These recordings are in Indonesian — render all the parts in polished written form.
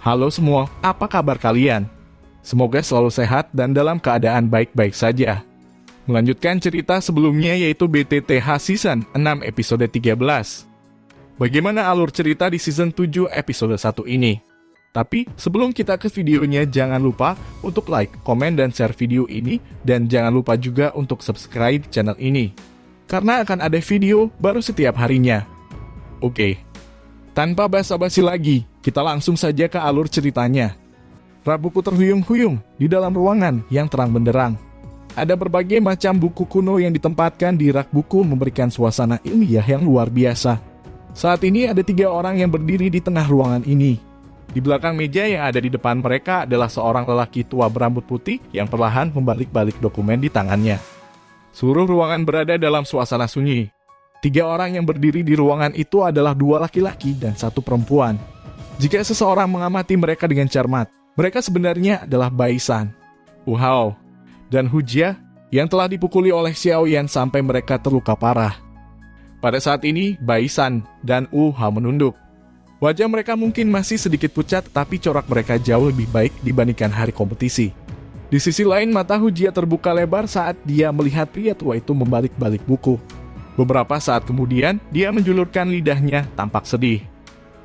Halo semua, apa kabar kalian? Semoga selalu sehat dan dalam keadaan baik-baik saja. Melanjutkan cerita sebelumnya yaitu BTTH Season 6 episode 13. Bagaimana alur cerita di Season 7 episode 1 ini? Tapi sebelum kita ke videonya, jangan lupa untuk like, komen, dan share video ini. Dan jangan lupa juga untuk subscribe channel ini, karena akan ada video baru setiap harinya. Oke, tanpa basa-basi lagi, kita langsung saja ke alur ceritanya. Rabuku terhuyung-huyung di dalam ruangan yang terang benderang. Ada berbagai macam buku kuno yang ditempatkan di rak buku memberikan suasana ilmiah yang luar biasa. Saat ini ada 3 orang yang berdiri di tengah ruangan ini. Di belakang meja yang ada di depan mereka adalah seorang lelaki tua berambut putih yang perlahan membalik-balik dokumen di tangannya. Seluruh ruangan berada dalam suasana sunyi. 3 orang yang berdiri di ruangan itu adalah 2 laki-laki dan 1 perempuan. Jika seseorang mengamati mereka dengan cermat, mereka sebenarnya adalah Baisan, Wu Hao, dan Hujia yang telah dipukuli oleh Xiao Yan sampai mereka terluka parah. Pada saat ini, Baisan dan Wu Hao menunduk. Wajah mereka mungkin masih sedikit pucat, tapi corak mereka jauh lebih baik dibandingkan hari kompetisi. Di sisi lain, mata Hujia terbuka lebar saat dia melihat pria tua itu membalik-balik buku. Beberapa saat kemudian, dia menjulurkan lidahnya tampak sedih.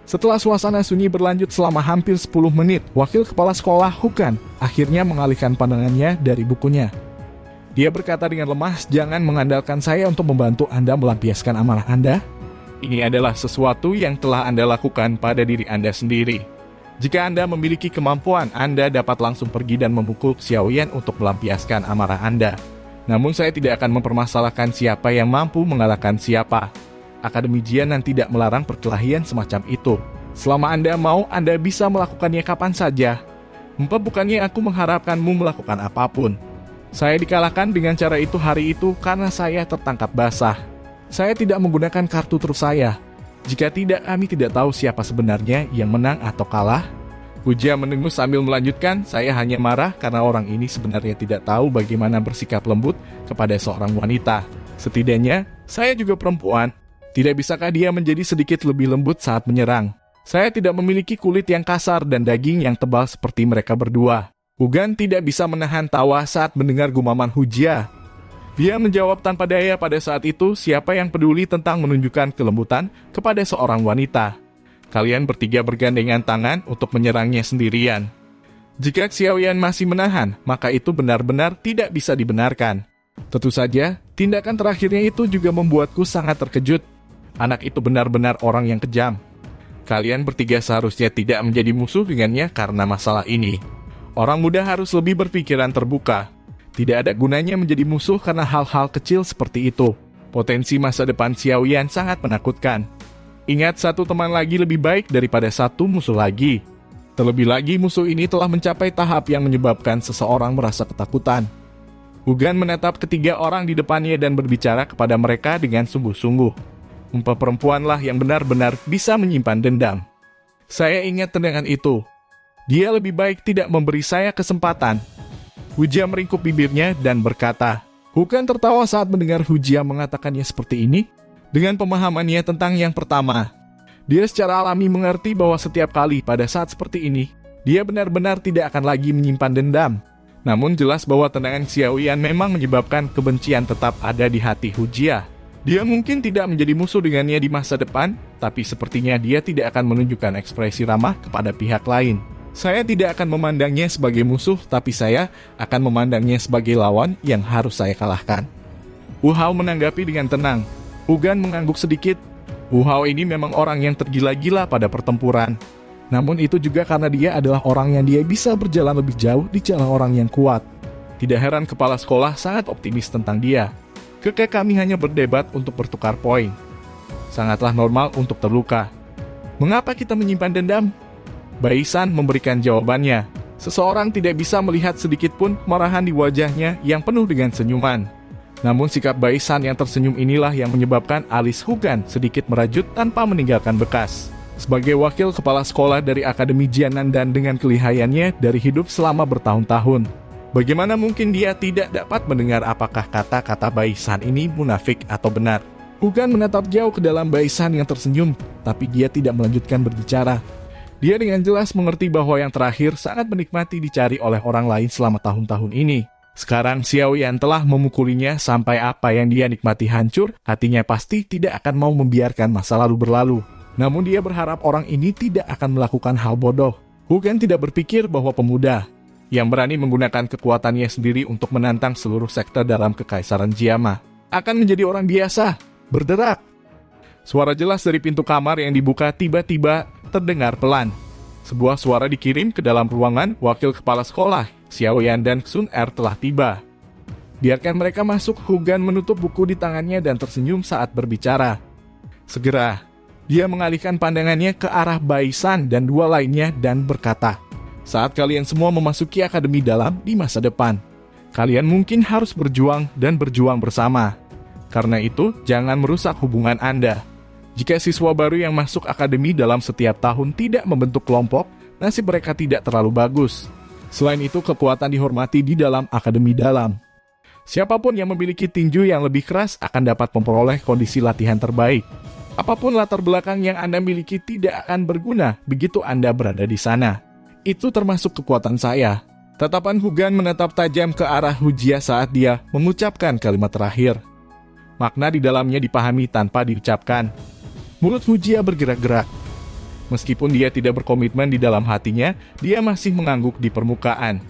Setelah suasana sunyi berlanjut selama hampir 10 menit, wakil kepala sekolah Hukan akhirnya mengalihkan pandangannya dari bukunya. Dia berkata dengan lemah, "Jangan mengandalkan saya untuk membantu Anda melampiaskan amarah Anda. Ini adalah sesuatu yang telah Anda lakukan pada diri Anda sendiri. Jika Anda memiliki kemampuan, Anda dapat langsung pergi dan memukul Xiao Yan untuk melampiaskan amarah Anda. Namun saya tidak akan mempermasalahkan siapa yang mampu mengalahkan siapa. Akademi Jianan tidak melarang perkelahian semacam itu. Selama Anda mau, Anda bisa melakukannya kapan saja. Bukannya aku mengharapkanmu melakukan apapun. Saya dikalahkan dengan cara itu hari itu karena saya tertangkap basah. Saya tidak menggunakan kartu truf saya. Jika tidak, kami tidak tahu siapa sebenarnya yang menang atau kalah." Hujia mendengus sambil melanjutkan, "Saya hanya marah karena orang ini sebenarnya tidak tahu bagaimana bersikap lembut kepada seorang wanita. Setidaknya, saya juga perempuan. Tidak bisakah dia menjadi sedikit lebih lembut saat menyerang? Saya tidak memiliki kulit yang kasar dan daging yang tebal seperti mereka berdua." Hugan tidak bisa menahan tawa saat mendengar gumaman Hujia. Dia menjawab tanpa daya pada saat itu, siapa yang peduli tentang menunjukkan kelembutan kepada seorang wanita? Kalian bertiga bergandengan tangan untuk menyerangnya sendirian. Jika Xiao Yan masih menahan, maka itu benar-benar tidak bisa dibenarkan. Tentu saja, tindakan terakhirnya itu juga membuatku sangat terkejut. Anak itu benar-benar orang yang kejam. Kalian bertiga seharusnya tidak menjadi musuh dengannya karena masalah ini. Orang muda harus lebih berpikiran terbuka. Tidak ada gunanya menjadi musuh karena hal-hal kecil seperti itu. Potensi masa depan Xiao Yan sangat menakutkan. Ingat, 1 teman lagi lebih baik daripada 1 musuh lagi. Terlebih lagi, musuh ini telah mencapai tahap yang menyebabkan seseorang merasa ketakutan. Hugan menatap ke-3 orang di depannya dan berbicara kepada mereka dengan sungguh-sungguh. Perempuanlah yang benar-benar bisa menyimpan dendam. Saya ingat tendangan itu. Dia lebih baik tidak memberi saya kesempatan. Hujia meringkuk bibirnya dan berkata. Hugan tertawa saat mendengar Hujia mengatakannya seperti ini. Dengan pemahamannya tentang yang pertama, dia secara alami mengerti bahwa setiap kali pada saat seperti ini, dia benar-benar tidak akan lagi menyimpan dendam. Namun jelas bahwa tendangan Xiao Yan memang menyebabkan kebencian tetap ada di hati Hujia. Dia mungkin tidak menjadi musuh dengannya di masa depan, tapi sepertinya dia tidak akan menunjukkan ekspresi ramah kepada pihak lain. Saya tidak akan memandangnya sebagai musuh, tapi saya akan memandangnya sebagai lawan yang harus saya kalahkan. Wu Hao menanggapi dengan tenang. Hugan mengangguk sedikit. Wu Hao ini memang orang yang tergila-gila pada pertempuran. Namun itu juga karena dia adalah orang yang dia bisa berjalan lebih jauh di jalan orang yang kuat. Tidak heran kepala sekolah sangat optimis tentang dia. Kami hanya berdebat untuk bertukar poin. Sangatlah normal untuk terluka. Mengapa kita menyimpan dendam? Baisan memberikan jawabannya. Seseorang tidak bisa melihat sedikit pun kemarahan di wajahnya yang penuh dengan senyuman. Namun sikap Baisan yang tersenyum inilah yang menyebabkan alis Hugan sedikit merajut tanpa meninggalkan bekas. Sebagai wakil kepala sekolah dari Akademi Jianan dan dengan kelihayannya dari hidup selama bertahun-tahun, bagaimana mungkin dia tidak dapat mendengar apakah kata-kata Baisan ini munafik atau benar? Hugan menatap jauh ke dalam Baisan yang tersenyum, tapi dia tidak melanjutkan berbicara. Dia dengan jelas mengerti bahwa yang terakhir sangat menikmati dicari oleh orang lain selama tahun-tahun ini. Sekarang Xiao Yan telah memukulinya sampai apa yang dia nikmati hancur, hatinya pasti tidak akan mau membiarkan masa lalu berlalu. Namun dia berharap orang ini tidak akan melakukan hal bodoh. Hu Gan tidak berpikir bahwa pemuda yang berani menggunakan kekuatannya sendiri untuk menantang seluruh sekte dalam kekaisaran Jiama akan menjadi orang biasa. Berderak. Suara jelas dari pintu kamar yang dibuka tiba-tiba terdengar pelan. Sebuah suara dikirim ke dalam ruangan. Wakil kepala sekolah, Xiao Yan dan Sun Er telah tiba. Biarkan mereka masuk. Hu Gan menutup buku di tangannya dan tersenyum saat berbicara. Segera, dia mengalihkan pandangannya ke arah Bai San dan dua lainnya dan berkata, "Saat kalian semua memasuki akademi dalam di masa depan, kalian mungkin harus berjuang dan berjuang bersama. Karena itu, jangan merusak hubungan Anda. Jika siswa baru yang masuk akademi dalam setiap tahun tidak membentuk kelompok, nasib mereka tidak terlalu bagus. Selain itu, kekuatan dihormati di dalam akademi dalam. Siapapun yang memiliki tinju yang lebih keras akan dapat memperoleh kondisi latihan terbaik. Apapun latar belakang yang Anda miliki tidak akan berguna begitu Anda berada di sana. Itu termasuk kekuatan saya." Tatapan Hu Gan menatap tajam ke arah Hu Jia saat dia mengucapkan kalimat terakhir. Makna di dalamnya dipahami tanpa diucapkan. Mulut Hu Jia bergerak-gerak. Meskipun dia tidak berkomitmen di dalam hatinya, dia masih mengangguk di permukaan.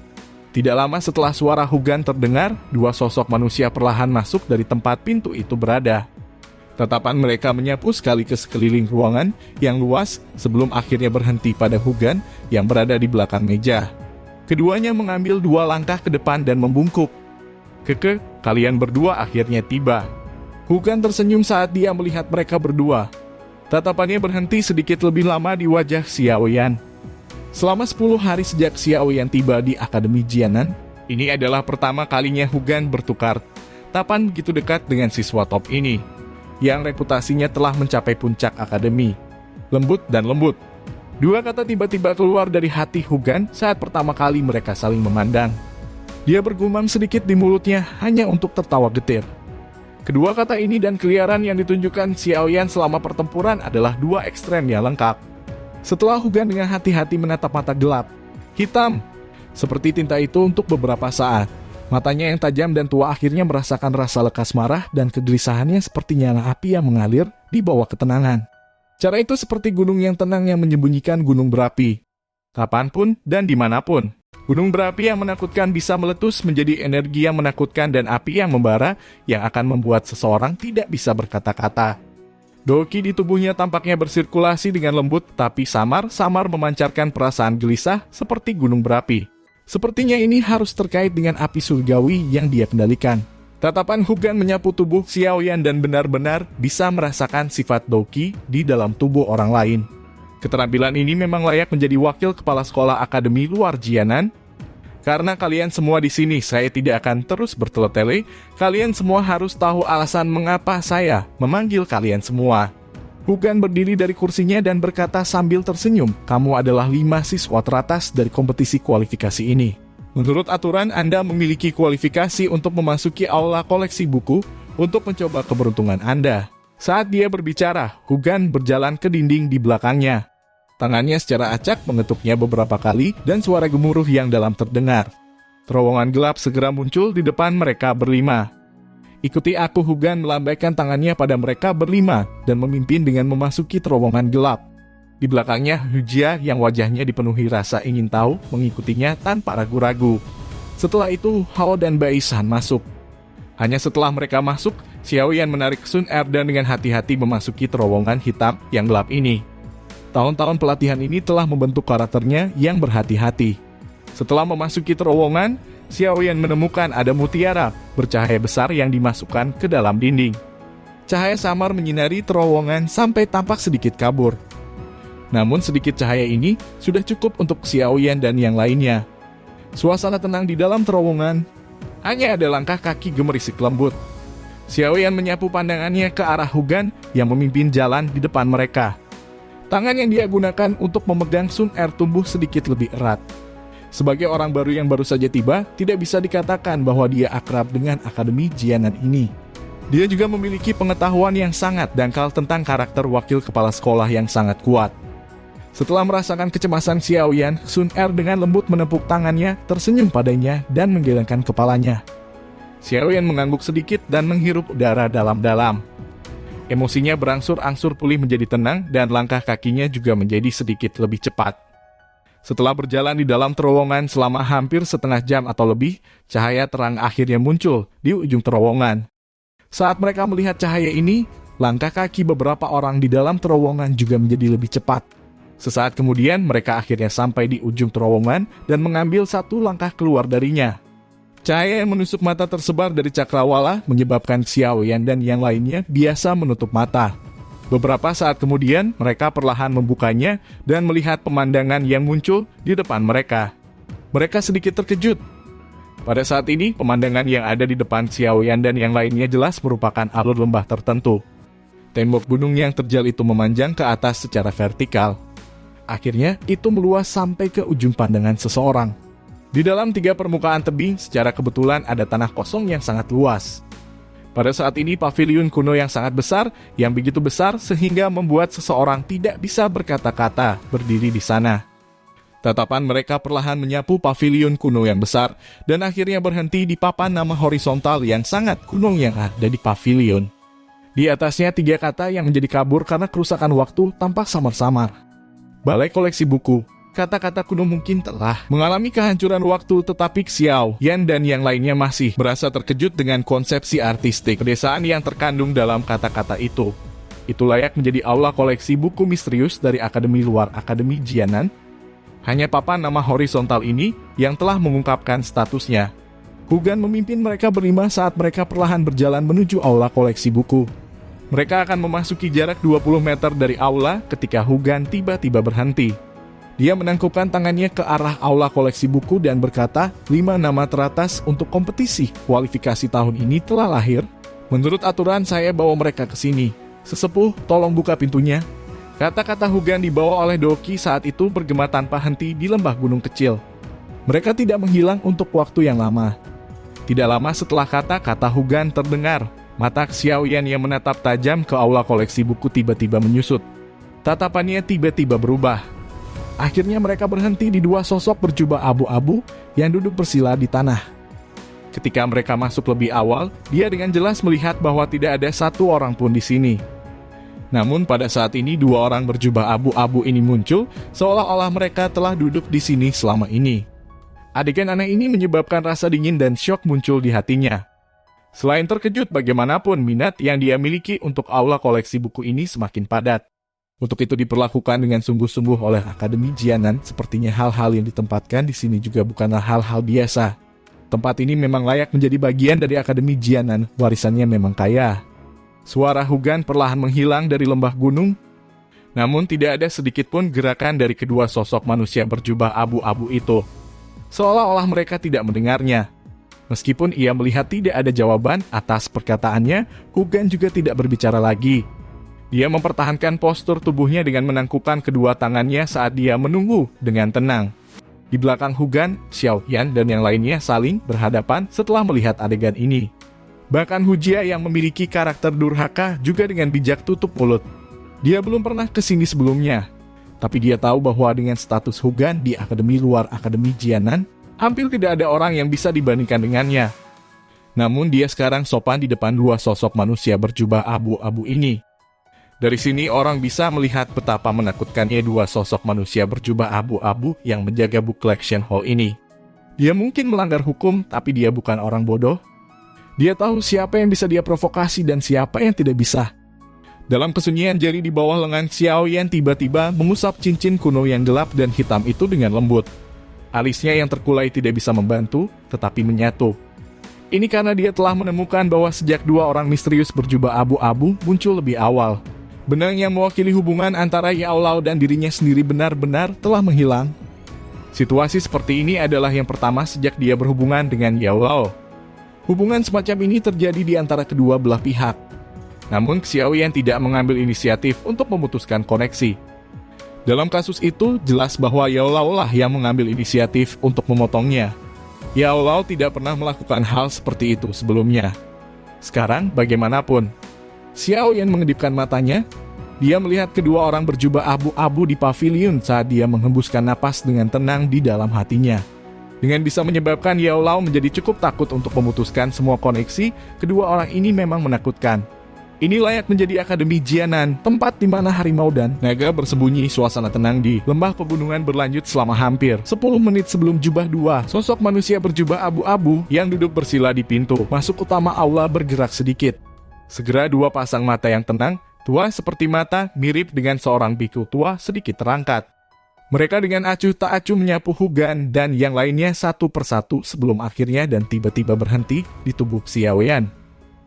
Tidak lama setelah suara Hu Gan terdengar, dua sosok manusia perlahan masuk dari tempat pintu itu berada. Tatapan mereka menyapu sekali ke sekeliling ruangan yang luas sebelum akhirnya berhenti pada Hu Gan yang berada di belakang meja. Keduanya mengambil dua langkah ke depan dan membungkuk. "Keke, kalian berdua akhirnya tiba." Hu Gan tersenyum saat dia melihat mereka berdua. Tatapannya berhenti sedikit lebih lama di wajah Xiao Yan. Selama 10 hari sejak Xiao Yan tiba di Akademi Jianan, ini adalah pertama kalinya Hu Gan bertukar tapan begitu dekat dengan siswa top ini, yang reputasinya telah mencapai puncak akademi. Lembut dan lembut. Dua kata tiba-tiba keluar dari hati Hu Gan saat pertama kali mereka saling memandang. Dia bergumam sedikit di mulutnya hanya untuk tertawa getir. Kedua kata ini dan keliaran yang ditunjukkan Xiao Yan selama pertempuran adalah dua ekstrem yang lengkap. Setelah Hu Gan dengan hati-hati menatap mata gelap, hitam, seperti tinta itu untuk beberapa saat. Matanya yang tajam dan tua akhirnya merasakan rasa lekas marah dan kegelisahannya seperti nyala api yang mengalir di bawah ketenangan. Cara itu seperti gunung yang tenang yang menyembunyikan gunung berapi. Kapanpun dan dimanapun. Gunung berapi yang menakutkan bisa meletus menjadi energi yang menakutkan dan api yang membara yang akan membuat seseorang tidak bisa berkata-kata. Doki di tubuhnya tampaknya bersirkulasi dengan lembut tapi samar-samar memancarkan perasaan gelisah seperti gunung berapi. Sepertinya ini harus terkait dengan api surgawi yang dia kendalikan. Tatapan Hu Gan menyapu tubuh Xiao Yan dan benar-benar bisa merasakan sifat Doki di dalam tubuh orang lain. Keterampilan ini memang layak menjadi wakil kepala sekolah akademi luar Jianan. Karena kalian semua di sini, saya tidak akan terus bertele-tele. Kalian semua harus tahu alasan mengapa saya memanggil kalian semua. Hu Gan berdiri dari kursinya dan berkata sambil tersenyum, "Kamu adalah 5 siswa teratas dari kompetisi kualifikasi ini. Menurut aturan, Anda memiliki kualifikasi untuk memasuki aula koleksi buku untuk mencoba keberuntungan Anda." Saat dia berbicara, Hu Gan berjalan ke dinding di belakangnya. Tangannya secara acak mengetuknya beberapa kali dan suara gemuruh yang dalam terdengar. Terowongan gelap segera muncul di depan mereka berlima. "Ikuti aku." Hu Gan melambaikan tangannya pada mereka berlima dan memimpin dengan memasuki terowongan gelap. Di belakangnya, Hu Jia yang wajahnya dipenuhi rasa ingin tahu mengikutinya tanpa ragu-ragu. Setelah itu, Hao dan Bai San masuk. Hanya setelah mereka masuk, Xiao Yan menarik Sun Er dan dengan hati-hati memasuki terowongan hitam yang gelap ini. Tahun-tahun pelatihan ini telah membentuk karakternya yang berhati-hati. Setelah memasuki terowongan, Xiao Yan menemukan ada mutiara bercahaya besar yang dimasukkan ke dalam dinding. Cahaya samar menyinari terowongan sampai tampak sedikit kabur. Namun sedikit cahaya ini sudah cukup untuk Xiao Yan dan yang lainnya. Suasana tenang di dalam terowongan, hanya ada langkah kaki gemerisik lembut. Xiao Yan menyapu pandangannya ke arah Hu Gan yang memimpin jalan di depan mereka. Tangan yang dia gunakan untuk memegang Sun Er tumbuh sedikit lebih erat. Sebagai orang baru yang baru saja tiba, tidak bisa dikatakan bahwa dia akrab dengan Akademi Jianan ini. Dia juga memiliki pengetahuan yang sangat dangkal tentang karakter wakil kepala sekolah yang sangat kuat. Setelah merasakan kecemasan Xiao Yan, Sun Er dengan lembut menepuk tangannya, tersenyum padanya, dan menggelengkan kepalanya. Xiao Yan mengangguk sedikit dan menghirup udara dalam-dalam. Emosinya berangsur-angsur pulih menjadi tenang, dan langkah kakinya juga menjadi sedikit lebih cepat. Setelah berjalan di dalam terowongan selama hampir setengah jam atau lebih, cahaya terang akhirnya muncul di ujung terowongan. Saat mereka melihat cahaya ini, langkah kaki beberapa orang di dalam terowongan juga menjadi lebih cepat. Sesaat kemudian, mereka akhirnya sampai di ujung terowongan dan mengambil satu langkah keluar darinya. Cahaya yang menusuk mata tersebar dari cakrawala menyebabkan Xiao Yan dan yang lainnya biasa menutup mata. Beberapa saat kemudian, mereka perlahan membukanya dan melihat pemandangan yang muncul di depan mereka. Mereka sedikit terkejut. Pada saat ini, pemandangan yang ada di depan Xiao Yan dan yang lainnya jelas merupakan alur lembah tertentu. Tembok gunung yang terjal itu memanjang ke atas secara vertikal. Akhirnya, itu meluas sampai ke ujung pandangan seseorang. Di dalam 3 permukaan tebing, secara kebetulan ada tanah kosong yang sangat luas. Pada saat ini, paviliun kuno yang sangat besar, yang begitu besar sehingga membuat seseorang tidak bisa berkata-kata berdiri di sana. Tatapan mereka perlahan menyapu paviliun kuno yang besar, dan akhirnya berhenti di papan nama horizontal yang sangat kuno yang ada di paviliun. Di atasnya 3 kata yang menjadi kabur karena kerusakan waktu tampak samar-samar. Balai koleksi buku. Kata-kata kuno mungkin telah mengalami kehancuran waktu, tetapi Xiao Yan dan yang lainnya masih merasa terkejut dengan konsepsi artistik pedesaan yang terkandung dalam kata-kata itu. Itu layak menjadi aula koleksi buku misterius dari Akademi Luar Akademi Jianan. Hanya papan nama horizontal ini yang telah mengungkapkan statusnya. Hugan memimpin mereka berlima saat mereka perlahan berjalan menuju aula koleksi buku. Mereka akan memasuki jarak 20 meter dari aula ketika Hugan tiba-tiba berhenti. Dia menangkupkan tangannya ke arah aula koleksi buku dan berkata, 5 nama teratas untuk kompetisi kualifikasi tahun ini telah lahir. Menurut aturan saya bawa mereka ke sini. Sesepuh, tolong buka pintunya. Kata-kata Hugan dibawa oleh Doki saat itu bergema tanpa henti di lembah gunung kecil. Mereka tidak menghilang untuk waktu yang lama. Tidak lama setelah kata-kata Hugan terdengar, mata Xiao Yan yang menatap tajam ke aula koleksi buku tiba-tiba menyusut. Tatapannya tiba-tiba berubah. Akhirnya mereka berhenti di 2 sosok berjubah abu-abu yang duduk bersila di tanah. Ketika mereka masuk lebih awal, dia dengan jelas melihat bahwa tidak ada satu orang pun di sini. Namun pada saat ini 2 orang berjubah abu-abu ini muncul, seolah-olah mereka telah duduk di sini selama ini. Adegan aneh ini menyebabkan rasa dingin dan syok muncul di hatinya. Selain terkejut, bagaimanapun minat yang dia miliki untuk aula koleksi buku ini semakin padat. Untuk itu diperlakukan dengan sungguh-sungguh oleh Akademi Jianan, sepertinya hal-hal yang ditempatkan di sini juga bukanlah hal-hal biasa. Tempat ini memang layak menjadi bagian dari Akademi Jianan, warisannya memang kaya. Suara Hugan perlahan menghilang dari lembah gunung, namun tidak ada sedikit pun gerakan dari kedua sosok manusia berjubah abu-abu itu. Seolah-olah mereka tidak mendengarnya. Meskipun ia melihat tidak ada jawaban atas perkataannya, Hugan juga tidak berbicara lagi. Dia mempertahankan postur tubuhnya dengan menangkupkan kedua tangannya saat dia menunggu dengan tenang. Di belakang Hugan, Xiao Yan dan yang lainnya saling berhadapan setelah melihat adegan ini. Bahkan Hujia yang memiliki karakter durhaka juga dengan bijak tutup mulut. Dia belum pernah ke sini sebelumnya, tapi dia tahu bahwa dengan status Hugan di Akademi Luar Akademi Jianan, hampir tidak ada orang yang bisa dibandingkan dengannya. Namun dia sekarang sopan di depan 2 sosok manusia berjubah abu-abu ini. Dari sini orang bisa melihat betapa menakutkannya 2 sosok manusia berjubah abu-abu yang menjaga book collection hall ini. Dia mungkin melanggar hukum, tapi dia bukan orang bodoh. Dia tahu siapa yang bisa dia provokasi dan siapa yang tidak bisa. Dalam kesunyian jari di bawah lengan Xiao Yan tiba-tiba mengusap cincin kuno yang gelap dan hitam itu dengan lembut. Alisnya yang terkulai tidak bisa membantu, tetapi menyatu. Ini karena dia telah menemukan bahwa sejak 2 orang misterius berjubah abu-abu muncul lebih awal, benang yang mewakili hubungan antara Yao Lao dan dirinya sendiri benar-benar telah menghilang. Situasi seperti ini adalah yang pertama sejak dia berhubungan dengan Yao Lao. Hubungan semacam ini terjadi di antara kedua belah pihak. Namun Xiao Yan tidak mengambil inisiatif untuk memutuskan koneksi. Dalam kasus itu, jelas bahwa Yao Lao lah yang mengambil inisiatif untuk memotongnya. Yao Lao tidak pernah melakukan hal seperti itu sebelumnya. Sekarang, bagaimanapun, Xiao Yan mengedipkan matanya. Dia melihat kedua orang berjubah abu-abu di pavilion saat dia menghembuskan napas dengan tenang di dalam hatinya. Dengan bisa menyebabkan Yao Lao menjadi cukup takut untuk memutuskan semua koneksi, kedua orang ini memang menakutkan. Ini layak menjadi Akademi Jianan, tempat di mana harimau dan naga bersembunyi. Suasana tenang di lembah pegunungan berlanjut selama hampir 10 menit sebelum jubah dua. Sosok manusia berjubah abu-abu yang duduk bersila di pintu masuk utama aula bergerak sedikit. Segera dua pasang mata yang tenang, tua seperti mata, mirip dengan seorang biku tua sedikit terangkat. Mereka dengan acuh tak acuh menyapu Hugan dan yang lainnya satu persatu sebelum akhirnya dan tiba-tiba berhenti di tubuh Xiaoyan.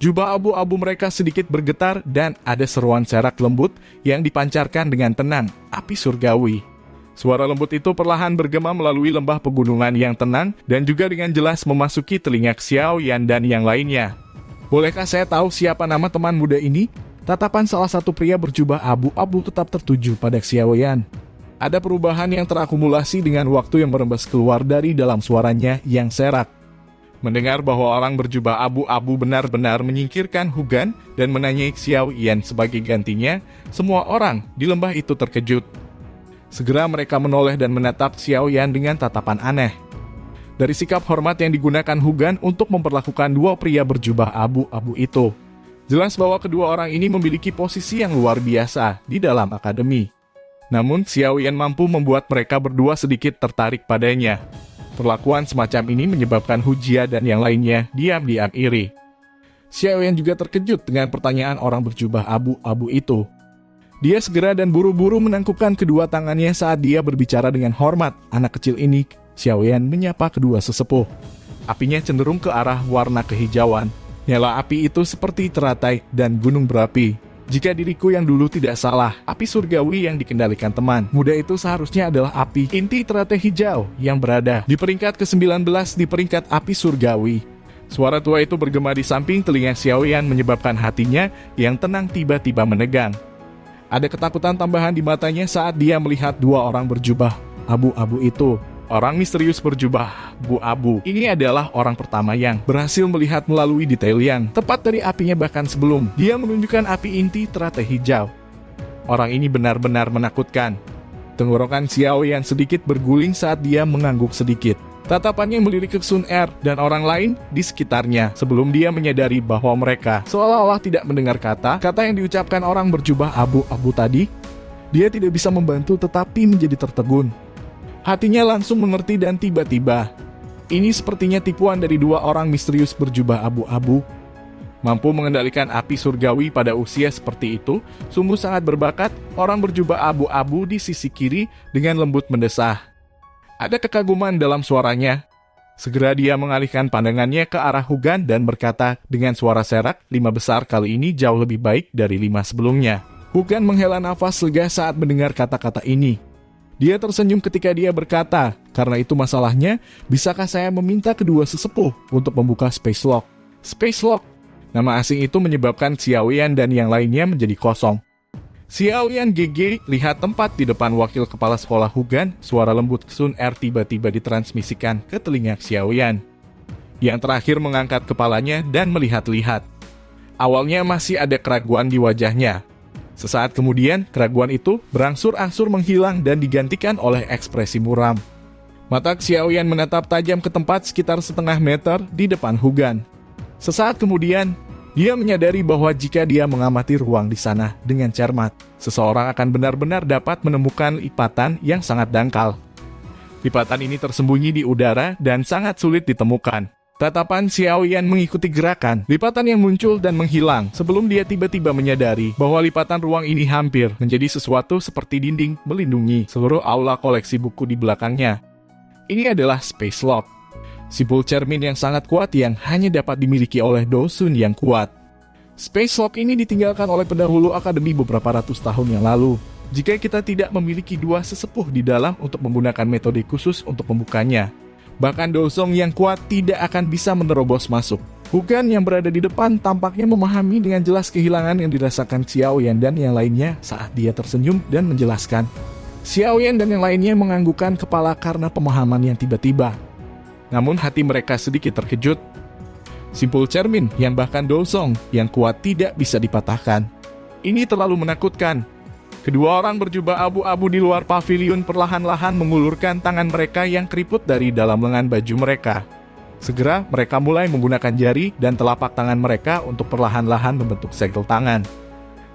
Jubah abu-abu mereka sedikit bergetar dan ada seruan serak lembut yang dipancarkan dengan tenang, api surgawi. Suara lembut itu perlahan bergema melalui lembah pegunungan yang tenang dan juga dengan jelas memasuki telinga Xiaoyan dan yang lainnya. Bolehkah saya tahu siapa nama teman muda ini? Tatapan salah satu pria berjubah abu-abu tetap tertuju pada Xiaoyan. Ada perubahan yang terakumulasi dengan waktu yang merembes keluar dari dalam suaranya yang serak. Mendengar bahwa orang berjubah abu-abu benar-benar menyingkirkan Hugan dan menanyai Xiaoyan sebagai gantinya, semua orang di lembah itu terkejut. Segera mereka menoleh dan menatap Xiaoyan dengan tatapan aneh. Dari sikap hormat yang digunakan Hugan untuk memperlakukan dua pria berjubah abu-abu itu, jelas bahwa kedua orang ini memiliki posisi yang luar biasa di dalam akademi. Namun Xiaoyan mampu membuat mereka berdua sedikit tertarik padanya. Perlakuan semacam ini menyebabkan Hujia dan yang lainnya diam-diam iri. Xiaoyan juga terkejut dengan pertanyaan orang berjubah abu-abu itu. Dia segera dan buru-buru menangkupkan kedua tangannya saat dia berbicara dengan hormat. Anak kecil ini, Xiaoyan menyapa kedua sesepuh. Apinya cenderung ke arah warna kehijauan. Nyala api itu seperti teratai dan gunung berapi. Jika diriku yang dulu tidak salah, api surgawi yang dikendalikan teman muda itu seharusnya adalah api inti teratai hijau yang berada di peringkat ke-19 di peringkat api surgawi. Suara tua itu bergema di samping telinga Xiaoyan menyebabkan hatinya yang tenang tiba-tiba menegang. Ada ketakutan tambahan di matanya saat dia melihat dua orang berjubah abu-abu itu. Orang misterius berjubah abu-abu ini adalah orang pertama yang berhasil melihat melalui detail yang tepat dari apinya, bahkan sebelum dia menunjukkan api inti teratai hijau. Orang ini benar-benar menakutkan. Tenggorokan Xiaoyan sedikit berguling saat dia mengangguk sedikit. Tatapannya melirik ke Sun Er dan orang lain di sekitarnya sebelum dia menyadari bahwa mereka seolah-olah tidak mendengar kata-kata yang diucapkan orang berjubah abu-abu tadi. Dia tidak bisa membantu tetapi menjadi tertegun. Hatinya langsung mengerti dan tiba-tiba, ini sepertinya tipuan dari dua orang misterius berjubah abu-abu. Mampu mengendalikan api surgawi pada usia seperti itu, sungguh sangat berbakat. Orang berjubah abu-abu di sisi kiri dengan lembut mendesah. Ada kekaguman dalam suaranya. Segera dia mengalihkan pandangannya ke arah Hugan dan berkata dengan suara serak, 5 besar kali ini jauh lebih baik dari 5 sebelumnya. Hugan menghela nafas lega saat mendengar kata-kata ini. Dia tersenyum ketika dia berkata, karena itu masalahnya, bisakah saya meminta kedua sesepuh untuk membuka Space Lock? Space Lock. Nama asing itu menyebabkan Xiaoyan dan yang lainnya menjadi kosong. Xiaoyan GG, lihat tempat di depan wakil kepala sekolah Hugan. Suara lembut Sun Er tiba-tiba ditransmisikan ke telinga Xiaoyan. Yang terakhir mengangkat kepalanya dan melihat-lihat. Awalnya masih ada keraguan di wajahnya. Sesaat kemudian, keraguan itu berangsur-angsur menghilang dan digantikan oleh ekspresi muram. Mata Xiaoyan menatap tajam ke tempat sekitar setengah meter di depan Hugan. Sesaat kemudian, dia menyadari bahwa jika dia mengamati ruang di sana dengan cermat, seseorang akan benar-benar dapat menemukan lipatan yang sangat dangkal. Lipatan ini tersembunyi di udara dan sangat sulit ditemukan. Tatapan Xiaoyan mengikuti gerakan lipatan yang muncul dan menghilang sebelum dia tiba-tiba menyadari bahwa lipatan ruang ini hampir menjadi sesuatu seperti dinding melindungi seluruh aula koleksi buku di belakangnya. Ini adalah Space Lock, simbol cermin yang sangat kuat yang hanya dapat dimiliki oleh Dosun yang kuat. Space Lock ini ditinggalkan oleh pendahulu akademi beberapa ratus tahun yang lalu. Jika kita tidak memiliki dua sesepuh di dalam untuk menggunakan metode khusus untuk membukanya, bahkan Dosong yang kuat tidak akan bisa menerobos masuk. Hugan yang berada di depan tampaknya memahami dengan jelas kehilangan yang dirasakan Xiaoyan dan yang lainnya saat dia tersenyum dan menjelaskan. Xiaoyan dan yang lainnya menganggukkan kepala karena pemahaman yang tiba-tiba. Namun hati mereka sedikit terkejut. Simpul cermin yang bahkan Dosong yang kuat tidak bisa dipatahkan. Ini terlalu menakutkan. Kedua orang berjubah abu-abu di luar paviliun perlahan-lahan mengulurkan tangan mereka yang keriput dari dalam lengan baju mereka. Segera mereka mulai menggunakan jari dan telapak tangan mereka untuk perlahan-lahan membentuk segel tangan.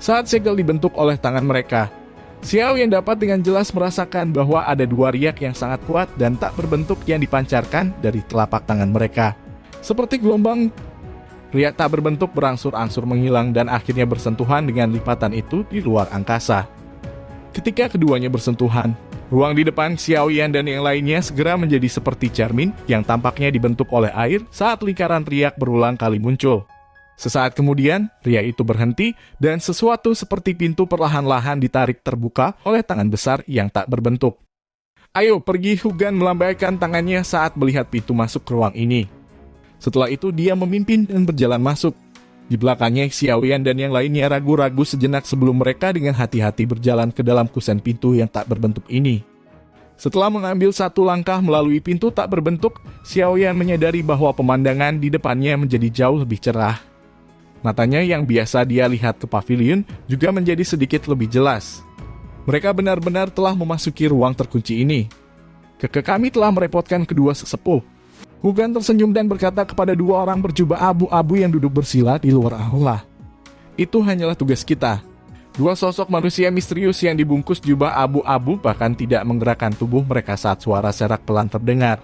Saat segel dibentuk oleh tangan mereka, Xiao yang dapat dengan jelas merasakan bahwa ada dua riak yang sangat kuat dan tak berbentuk yang dipancarkan dari telapak tangan mereka. Seperti gelombang, riak tak berbentuk berangsur-angsur menghilang dan akhirnya bersentuhan dengan lipatan itu di luar angkasa. Ketika keduanya bersentuhan, ruang di depan Xiao Yan dan yang lainnya segera menjadi seperti cermin yang tampaknya dibentuk oleh air saat lingkaran riak berulang kali muncul. Sesaat kemudian, riak itu berhenti dan sesuatu seperti pintu perlahan-lahan ditarik terbuka oleh tangan besar yang tak berbentuk. "Ayo pergi," Hugan melambaikan tangannya saat melihat pintu masuk ke ruang ini. Setelah itu dia memimpin dan berjalan masuk. Di belakangnya Xiao Yan dan yang lainnya ragu-ragu sejenak sebelum mereka dengan hati-hati berjalan ke dalam kusen pintu yang tak berbentuk ini. Setelah mengambil satu langkah melalui pintu tak berbentuk, Xiao Yan menyadari bahwa pemandangan di depannya menjadi jauh lebih cerah. Matanya yang biasa dia lihat ke pavilion juga menjadi sedikit lebih jelas. Mereka benar-benar telah memasuki ruang terkunci ini. Kami telah merepotkan kedua sesepuh." Hugan tersenyum dan berkata kepada dua orang berjubah abu-abu yang duduk bersila di luar aula. "Itu hanyalah tugas kita." Dua sosok manusia misterius yang dibungkus jubah abu-abu bahkan tidak menggerakkan tubuh mereka saat suara serak pelan terdengar.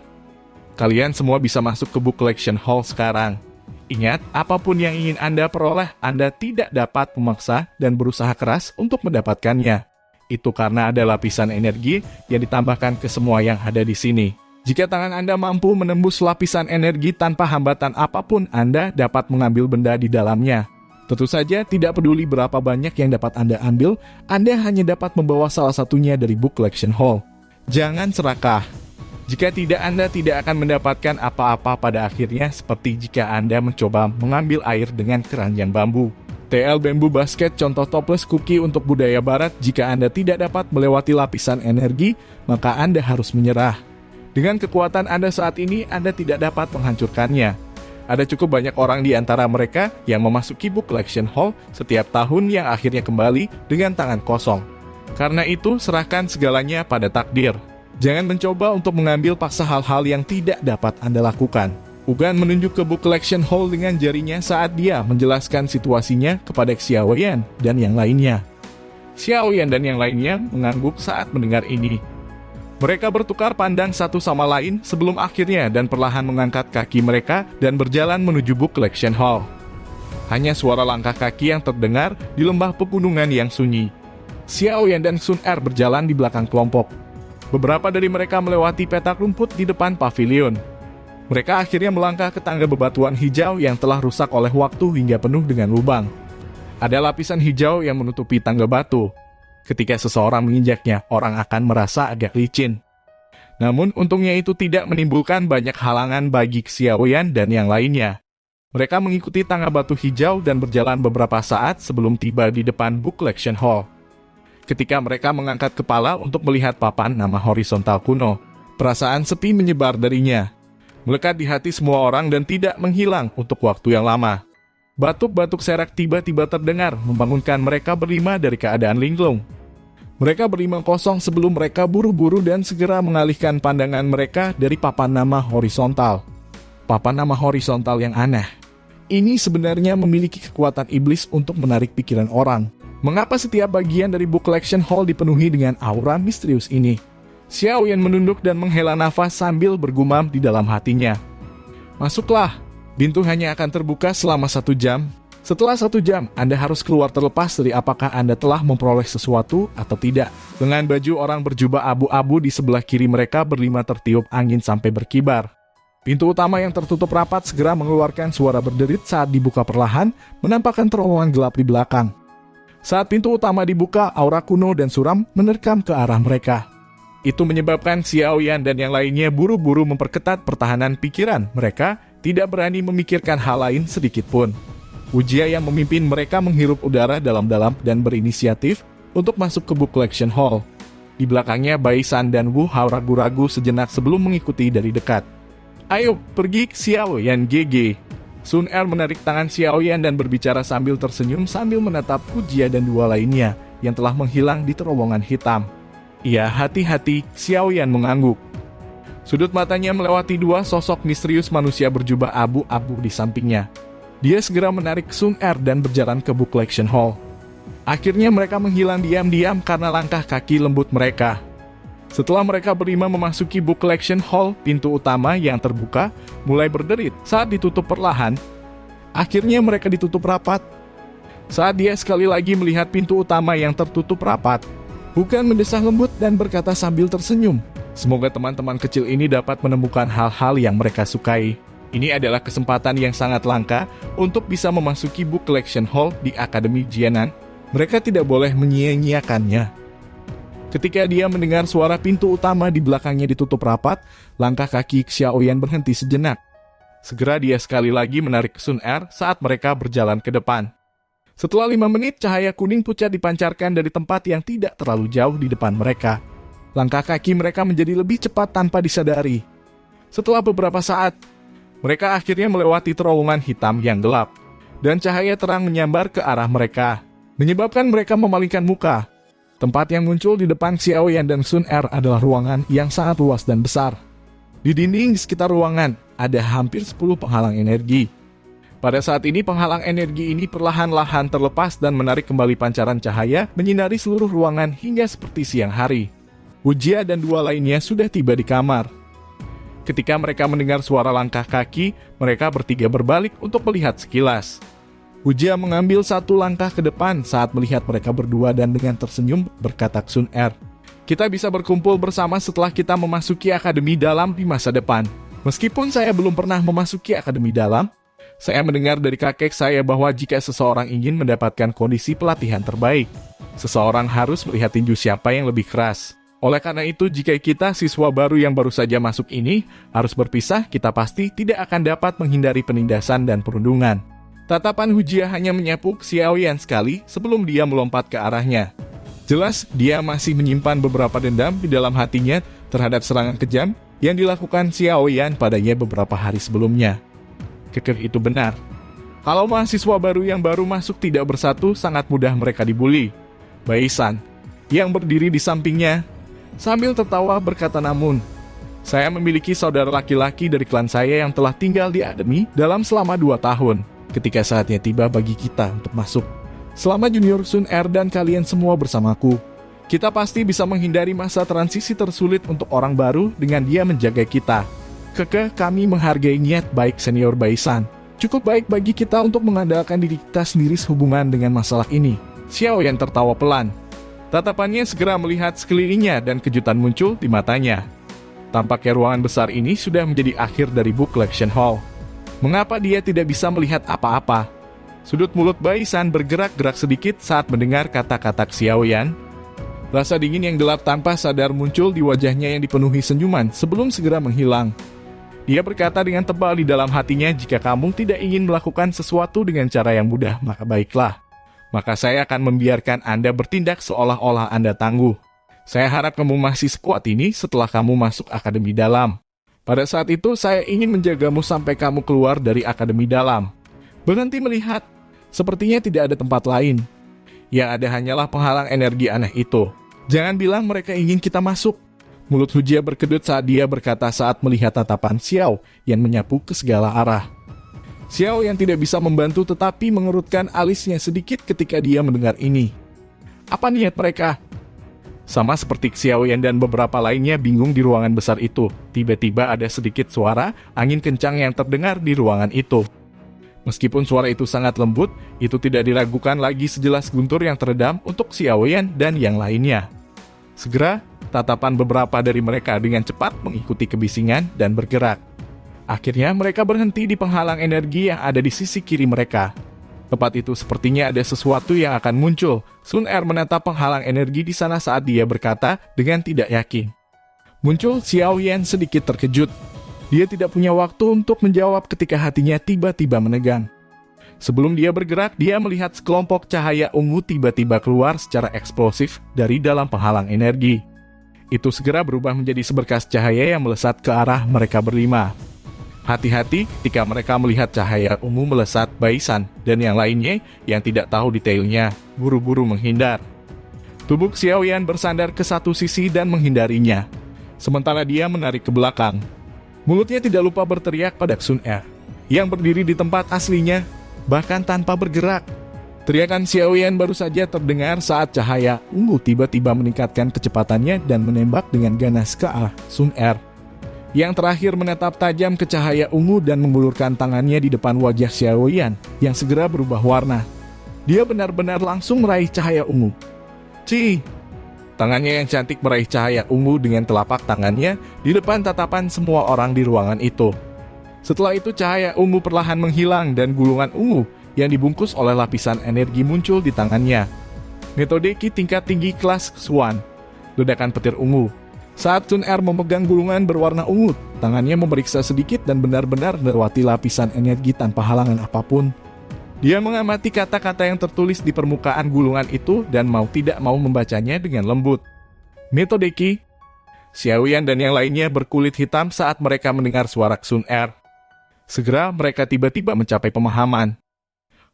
"Kalian semua bisa masuk ke Book Collection Hall sekarang. Ingat, apapun yang ingin Anda peroleh, Anda tidak dapat memaksa dan berusaha keras untuk mendapatkannya. Itu karena ada lapisan energi yang ditambahkan ke semua yang ada di sini. Jika tangan Anda mampu menembus lapisan energi tanpa hambatan apapun, Anda dapat mengambil benda di dalamnya. Tentu saja tidak peduli berapa banyak yang dapat Anda ambil, Anda hanya dapat membawa salah satunya dari Book Collection Hall. Jangan serakah. Jika tidak, Anda tidak akan mendapatkan apa-apa pada akhirnya, seperti jika Anda mencoba mengambil air dengan keranjang bambu. TL Bamboo Basket contoh toples cookie untuk budaya barat. Jika Anda tidak dapat melewati lapisan energi, maka Anda harus menyerah. Dengan kekuatan Anda saat ini, Anda tidak dapat menghancurkannya. Ada cukup banyak orang di antara mereka yang memasuki Book Collection Hall setiap tahun yang akhirnya kembali dengan tangan kosong. Karena itu, serahkan segalanya pada takdir. Jangan mencoba untuk mengambil paksa hal-hal yang tidak dapat Anda lakukan. Hugan menunjuk ke Book Collection Hall dengan jarinya saat dia menjelaskan situasinya kepada Xiao Yan dan yang lainnya. Xiao Yan dan yang lainnya mengangguk saat mendengar ini. Mereka bertukar pandang satu sama lain sebelum akhirnya dan perlahan mengangkat kaki mereka dan berjalan menuju Book Collection Hall. Hanya suara langkah kaki yang terdengar di lembah pegunungan yang sunyi. Xiao Yan dan Sun Er berjalan di belakang kelompok. Beberapa dari mereka melewati petak rumput di depan pavilion. Mereka akhirnya melangkah ke tangga bebatuan hijau yang telah rusak oleh waktu hingga penuh dengan lubang. Ada lapisan hijau yang menutupi tangga batu. Ketika seseorang menginjaknya, orang akan merasa agak licin. Namun untungnya itu tidak menimbulkan banyak halangan bagi Xiao Yan dan yang lainnya. Mereka mengikuti tangga batu hijau dan berjalan beberapa saat sebelum tiba di depan Book Collection Hall. Ketika mereka mengangkat kepala untuk melihat papan nama horizontal kuno, perasaan sepi menyebar darinya. Melekat di hati semua orang dan tidak menghilang untuk waktu yang lama. Batuk-batuk serak tiba-tiba terdengar membangunkan mereka berlima dari keadaan linglung. Mereka berlima kosong sebelum mereka buru-buru dan segera mengalihkan pandangan mereka dari papan nama horizontal. Papan nama horizontal yang aneh. Ini sebenarnya memiliki kekuatan iblis untuk menarik pikiran orang. Mengapa setiap bagian dari Book Collection Hall dipenuhi dengan aura misterius ini? Xiao Yan menunduk dan menghela nafas sambil bergumam di dalam hatinya. "Masuklah. Pintu hanya akan terbuka selama 1 jam. Setelah 1 jam, Anda harus keluar terlepas dari apakah Anda telah memperoleh sesuatu atau tidak." Dengan baju orang berjubah abu-abu di sebelah kiri mereka berlima tertiup angin sampai berkibar. Pintu utama yang tertutup rapat segera mengeluarkan suara berderit saat dibuka perlahan, menampakkan terowongan gelap di belakang. Saat pintu utama dibuka, aura kuno dan suram menerkam ke arah mereka. Itu menyebabkan Xiao Yan dan yang lainnya buru-buru memperketat pertahanan pikiran mereka, tidak berani memikirkan hal lain sedikit pun. Wujia yang memimpin mereka menghirup udara dalam-dalam dan berinisiatif untuk masuk ke Book Collection Hall. Di belakangnya Bai San dan Wu Hao ragu-ragu sejenak sebelum mengikuti dari dekat. "Ayo, pergi Xiao Yan GG." Sun Er menarik tangan Xiao Yan dan berbicara sambil tersenyum sambil menatap Wujia dan dua lainnya yang telah menghilang di terowongan hitam. Iya, hati-hati, Xiaoyan mengangguk. Sudut matanya melewati dua sosok misterius manusia berjubah abu-abu di sampingnya. Dia segera menarik Sun Er dan berjalan ke Book Collection Hall. Akhirnya mereka menghilang diam-diam karena langkah kaki lembut mereka. Setelah mereka berlima memasuki Book Collection Hall, pintu utama yang terbuka mulai berderit saat ditutup perlahan. Akhirnya mereka ditutup rapat. Saat dia sekali lagi melihat pintu utama yang tertutup rapat, Bukan mendesah lembut dan berkata sambil tersenyum, "Semoga teman-teman kecil ini dapat menemukan hal-hal yang mereka sukai. Ini adalah kesempatan yang sangat langka untuk bisa memasuki Book Collection Hall di Akademi Jianan. Mereka tidak boleh menyia-nyiakannya." Ketika dia mendengar suara pintu utama di belakangnya ditutup rapat, langkah kaki Xiaoyan berhenti sejenak. Segera dia sekali lagi menarik Sun Er saat mereka berjalan ke depan. Setelah 5 menit, cahaya kuning pucat dipancarkan dari tempat yang tidak terlalu jauh di depan mereka. Langkah kaki mereka menjadi lebih cepat tanpa disadari. Setelah beberapa saat, mereka akhirnya melewati terowongan hitam yang gelap, dan cahaya terang menyambar ke arah mereka, menyebabkan mereka memalingkan muka. Tempat yang muncul di depan Xiaoyan dan Sun Er adalah ruangan yang sangat luas dan besar. Di dinding di sekitar ruangan, ada hampir 10 penghalang energi. Pada saat ini, penghalang energi ini perlahan-lahan terlepas dan menarik kembali pancaran cahaya menyinari seluruh ruangan hingga seperti siang hari. Wujia dan 2 lainnya sudah tiba di kamar. Ketika mereka mendengar suara langkah kaki, mereka bertiga berbalik untuk melihat sekilas. Wujia mengambil 1 langkah ke depan saat melihat mereka berdua dan dengan tersenyum berkata ke Sun Er, "Kita bisa berkumpul bersama setelah kita memasuki Akademi Dalam di masa depan. Meskipun saya belum pernah memasuki Akademi Dalam, saya mendengar dari kakek saya bahwa jika seseorang ingin mendapatkan kondisi pelatihan terbaik, seseorang harus melihat tinju siapa yang lebih keras. Oleh karena itu, jika kita siswa baru yang baru saja masuk ini harus berpisah, kita pasti tidak akan dapat menghindari penindasan dan perundungan." Tatapan Wujia hanya menyapu Xiaoyan sekali sebelum dia melompat ke arahnya. Jelas, dia masih menyimpan beberapa dendam di dalam hatinya terhadap serangan kejam yang dilakukan Xiaoyan padanya beberapa hari sebelumnya. Kekeh itu benar. Kalau mahasiswa baru yang baru masuk tidak bersatu, sangat mudah mereka dibully. Baisan, yang berdiri di sampingnya, sambil tertawa berkata, "Namun, saya memiliki saudara laki-laki dari klan saya yang telah tinggal di Akademi Dalam selama 2 tahun. Ketika saatnya tiba bagi kita untuk masuk. Selama Junior Sun Er dan kalian semua bersamaku, kita pasti bisa menghindari masa transisi tersulit untuk orang baru dengan dia menjaga kita. Kami menghargai niat baik senior Baisan. Cukup baik bagi kita untuk mengandalkan diri kita sendiri sehubungan dengan masalah ini." Xiaoyan tertawa pelan. Tatapannya segera melihat sekelilingnya dan kejutan muncul di matanya. Tampaknya ruangan besar ini sudah menjadi akhir dari Book Collection Hall. Mengapa dia tidak bisa melihat apa-apa? Sudut mulut Baisan bergerak-gerak sedikit saat mendengar kata-kata Xiaoyan. Rasa dingin yang gelap tanpa sadar muncul di wajahnya yang dipenuhi senyuman sebelum segera menghilang. Dia berkata dengan tebal di dalam hatinya, "Jika kamu tidak ingin melakukan sesuatu dengan cara yang mudah, maka baiklah. Maka saya akan membiarkan Anda bertindak seolah-olah Anda tangguh. Saya harap kamu masih sekuat ini setelah kamu masuk Akademi Dalam. Pada saat itu, saya ingin menjagamu sampai kamu keluar dari Akademi Dalam." Berhenti melihat. Sepertinya tidak ada tempat lain. Yang ada hanyalah penghalang energi aneh itu. Jangan bilang mereka ingin kita masuk. Mulut Wujia berkedut saat dia berkata saat melihat tatapan Xiao yang menyapu ke segala arah. Xiao yang tidak bisa membantu tetapi mengerutkan alisnya sedikit ketika dia mendengar ini. Apa niat mereka? Sama seperti Xiaoyan dan beberapa lainnya bingung di ruangan besar itu. Tiba-tiba ada sedikit suara angin kencang yang terdengar di ruangan itu. Meskipun suara itu sangat lembut, itu tidak diragukan lagi sejelas guntur yang teredam untuk Xiaoyan dan yang lainnya. Segera, tatapan beberapa dari mereka dengan cepat mengikuti kebisingan dan bergerak. Akhirnya mereka berhenti di penghalang energi yang ada di sisi kiri mereka. Tepat itu sepertinya ada sesuatu yang akan muncul. Sun Er menatap penghalang energi di sana saat dia berkata dengan tidak yakin. Muncul Xiaoyan sedikit terkejut. Dia tidak punya waktu untuk menjawab ketika hatinya tiba-tiba menegang. Sebelum dia bergerak, dia melihat sekelompok cahaya ungu tiba-tiba keluar secara eksplosif dari dalam penghalang energi. Itu segera berubah menjadi seberkas cahaya yang melesat ke arah mereka berlima. Hati-hati ketika mereka melihat cahaya ungu melesat. Baisan dan yang lainnya yang tidak tahu detailnya buru-buru menghindar. Tubuh Xiaoyan bersandar ke satu sisi dan menghindarinya, sementara dia menarik ke belakang. Mulutnya tidak lupa berteriak pada Xun Er, yang berdiri di tempat aslinya, bahkan tanpa bergerak. Teriakan Xiaoyan baru saja terdengar saat cahaya ungu tiba-tiba meningkatkan kecepatannya dan menembak dengan ganas ke arah Xun Er. Yang terakhir menatap tajam ke cahaya ungu dan mengulurkan tangannya di depan wajah Xiaoyan yang segera berubah warna. Dia benar-benar langsung meraih cahaya ungu. Ci! Tangannya yang cantik meraih cahaya ungu dengan telapak tangannya di depan tatapan semua orang di ruangan itu. Setelah itu cahaya ungu perlahan menghilang dan gulungan ungu yang dibungkus oleh lapisan energi muncul di tangannya. Metode Ki tingkat tinggi kelas Xuan. Ledakan petir ungu. Saat Xun Er memegang gulungan berwarna ungu, tangannya memeriksa sedikit dan benar-benar melewati lapisan energi tanpa halangan apapun. Dia mengamati kata-kata yang tertulis di permukaan gulungan itu dan mau tidak mau membacanya dengan lembut. Metode Ki. Xiaoyan dan yang lainnya berkulit hitam saat mereka mendengar suara Xun Er. Segera mereka tiba-tiba mencapai pemahaman.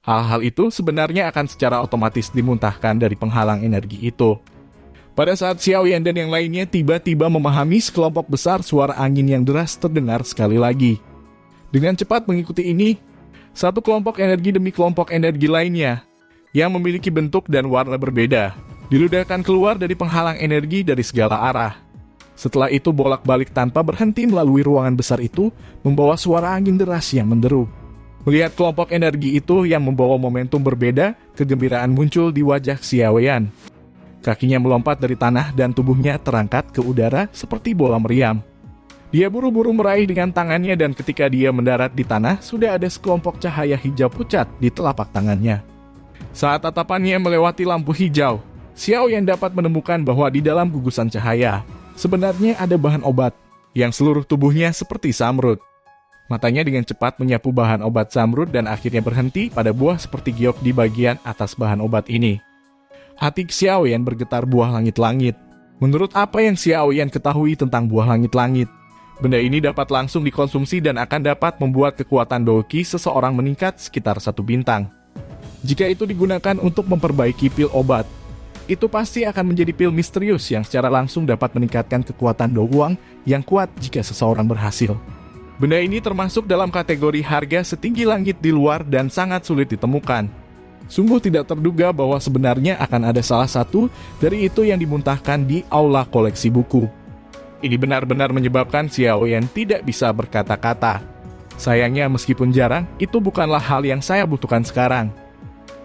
Hal-hal itu sebenarnya akan secara otomatis dimuntahkan dari penghalang energi itu. Pada saat Xiaoyan dan yang lainnya tiba-tiba memahami, sekelompok besar suara angin yang deras terdengar sekali lagi. Dengan cepat mengikuti ini, satu kelompok energi demi kelompok energi lainnya yang memiliki bentuk dan warna berbeda diludahkan keluar dari penghalang energi dari segala arah. Setelah itu bolak-balik tanpa berhenti melalui ruangan besar itu, membawa suara angin deras yang menderu. Melihat kelompok energi itu yang membawa momentum berbeda, kegembiraan muncul di wajah Xiaoyan. Kakinya melompat dari tanah dan tubuhnya terangkat ke udara seperti bola meriam. Dia buru-buru meraih dengan tangannya dan ketika dia mendarat di tanah, sudah ada sekelompok cahaya hijau pucat di telapak tangannya. Saat tatapannya melewati lampu hijau, Xiaoyan dapat menemukan bahwa di dalam gugusan cahaya, sebenarnya ada bahan obat, yang seluruh tubuhnya seperti samrud. Matanya dengan cepat menyapu bahan obat samrud dan akhirnya berhenti pada buah seperti giok di bagian atas bahan obat ini. Hati Xiaoyan bergetar buah langit-langit. Menurut apa yang Xiaoyan ketahui tentang buah langit-langit, benda ini dapat langsung dikonsumsi dan akan dapat membuat kekuatan Doqi seseorang meningkat sekitar 1 bintang. Jika itu digunakan untuk memperbaiki pil obat, itu pasti akan menjadi pil misterius yang secara langsung dapat meningkatkan kekuatan Doguang yang kuat jika seseorang berhasil. Benda ini termasuk dalam kategori harga setinggi langit di luar dan sangat sulit ditemukan. Sungguh tidak terduga bahwa sebenarnya akan ada salah satu dari itu yang dimuntahkan di aula koleksi buku. Ini benar-benar menyebabkan Xiaoyan tidak bisa berkata-kata. Sayangnya meskipun jarang, itu bukanlah hal yang saya butuhkan sekarang.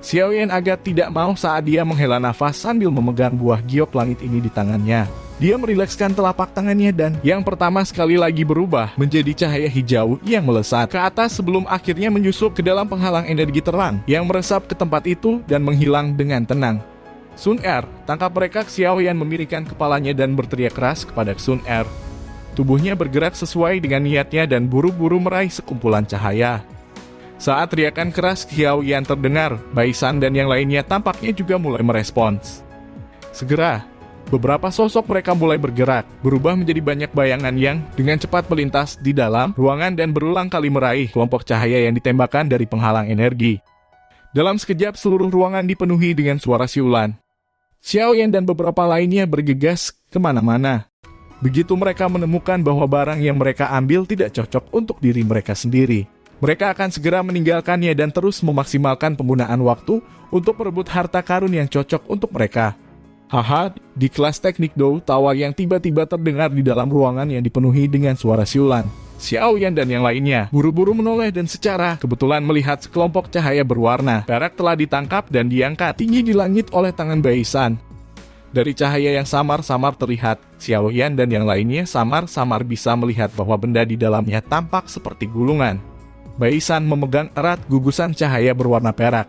Xiaoyan agak tidak mau saat dia menghela nafas sambil memegang buah giok langit ini di tangannya. Dia merilekskan telapak tangannya dan yang pertama sekali lagi berubah menjadi cahaya hijau yang melesat ke atas sebelum akhirnya menyusup ke dalam penghalang energi terang yang meresap ke tempat itu dan menghilang dengan tenang. Xun Er, tangkap mereka. Xiaoyan memiringkan kepalanya dan berteriak keras kepada Xun Er. Tubuhnya bergerak sesuai dengan niatnya dan buru-buru meraih sekumpulan cahaya. Saat teriakan keras Xiaoyan terdengar, Baisan dan yang lainnya tampaknya juga mulai merespons. Segera, beberapa sosok mereka mulai bergerak, berubah menjadi banyak bayangan yang dengan cepat melintas di dalam ruangan dan berulang kali meraih kelompok cahaya yang ditembakkan dari penghalang energi. Dalam sekejap seluruh ruangan dipenuhi dengan suara siulan. Xiaoyan dan beberapa lainnya bergegas kemana-mana. Begitu mereka menemukan bahwa barang yang mereka ambil tidak cocok untuk diri mereka sendiri, mereka akan segera meninggalkannya dan terus memaksimalkan penggunaan waktu untuk merebut harta karun yang cocok untuk mereka. Haha, di kelas teknik Do, tawa yang tiba-tiba terdengar di dalam ruangan yang dipenuhi dengan suara siulan. Xiaoyan dan yang lainnya buru-buru menoleh dan secara kebetulan melihat sekelompok cahaya berwarna perak telah ditangkap dan diangkat tinggi di langit oleh tangan Baisan. Dari cahaya yang samar-samar terlihat, Xiaoyan dan yang lainnya samar-samar bisa melihat bahwa benda di dalamnya tampak seperti gulungan. Baisan memegang erat gugusan cahaya berwarna perak.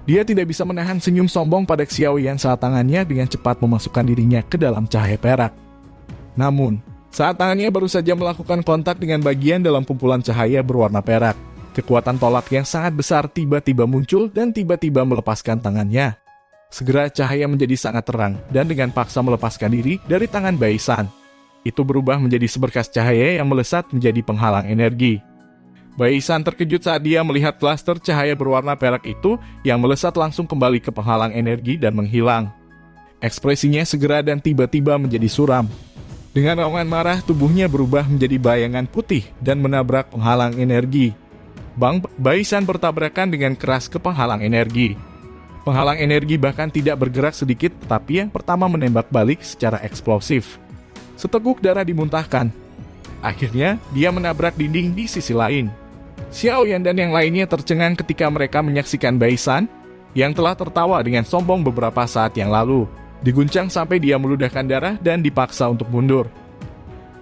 Dia tidak bisa menahan senyum sombong pada Xiaoyan saat tangannya dengan cepat memasukkan dirinya ke dalam cahaya perak. Namun, saat tangannya baru saja melakukan kontak dengan bagian dalam kumpulan cahaya berwarna perak, kekuatan tolak yang sangat besar tiba-tiba muncul dan tiba-tiba melepaskan tangannya. Segera cahaya menjadi sangat terang dan dengan paksa melepaskan diri dari tangan Baisan. Itu berubah menjadi seberkas cahaya yang melesat menjadi penghalang energi. Baisan terkejut saat dia melihat klaster cahaya berwarna perak itu yang melesat langsung kembali ke penghalang energi dan menghilang. Ekspresinya segera dan tiba-tiba menjadi suram. Dengan raungan marah, tubuhnya berubah menjadi bayangan putih dan menabrak penghalang energi. Baisan bertabrakan dengan keras ke penghalang energi. Penghalang energi bahkan tidak bergerak sedikit, tetapi yang pertama menembak balik secara eksplosif. Seteguk darah dimuntahkan. Akhirnya, dia menabrak dinding di sisi lain. Xiaoyan dan yang lainnya tercengang ketika mereka menyaksikan Baisan yang telah tertawa dengan sombong beberapa saat yang lalu, diguncang sampai dia meludahkan darah dan dipaksa untuk mundur.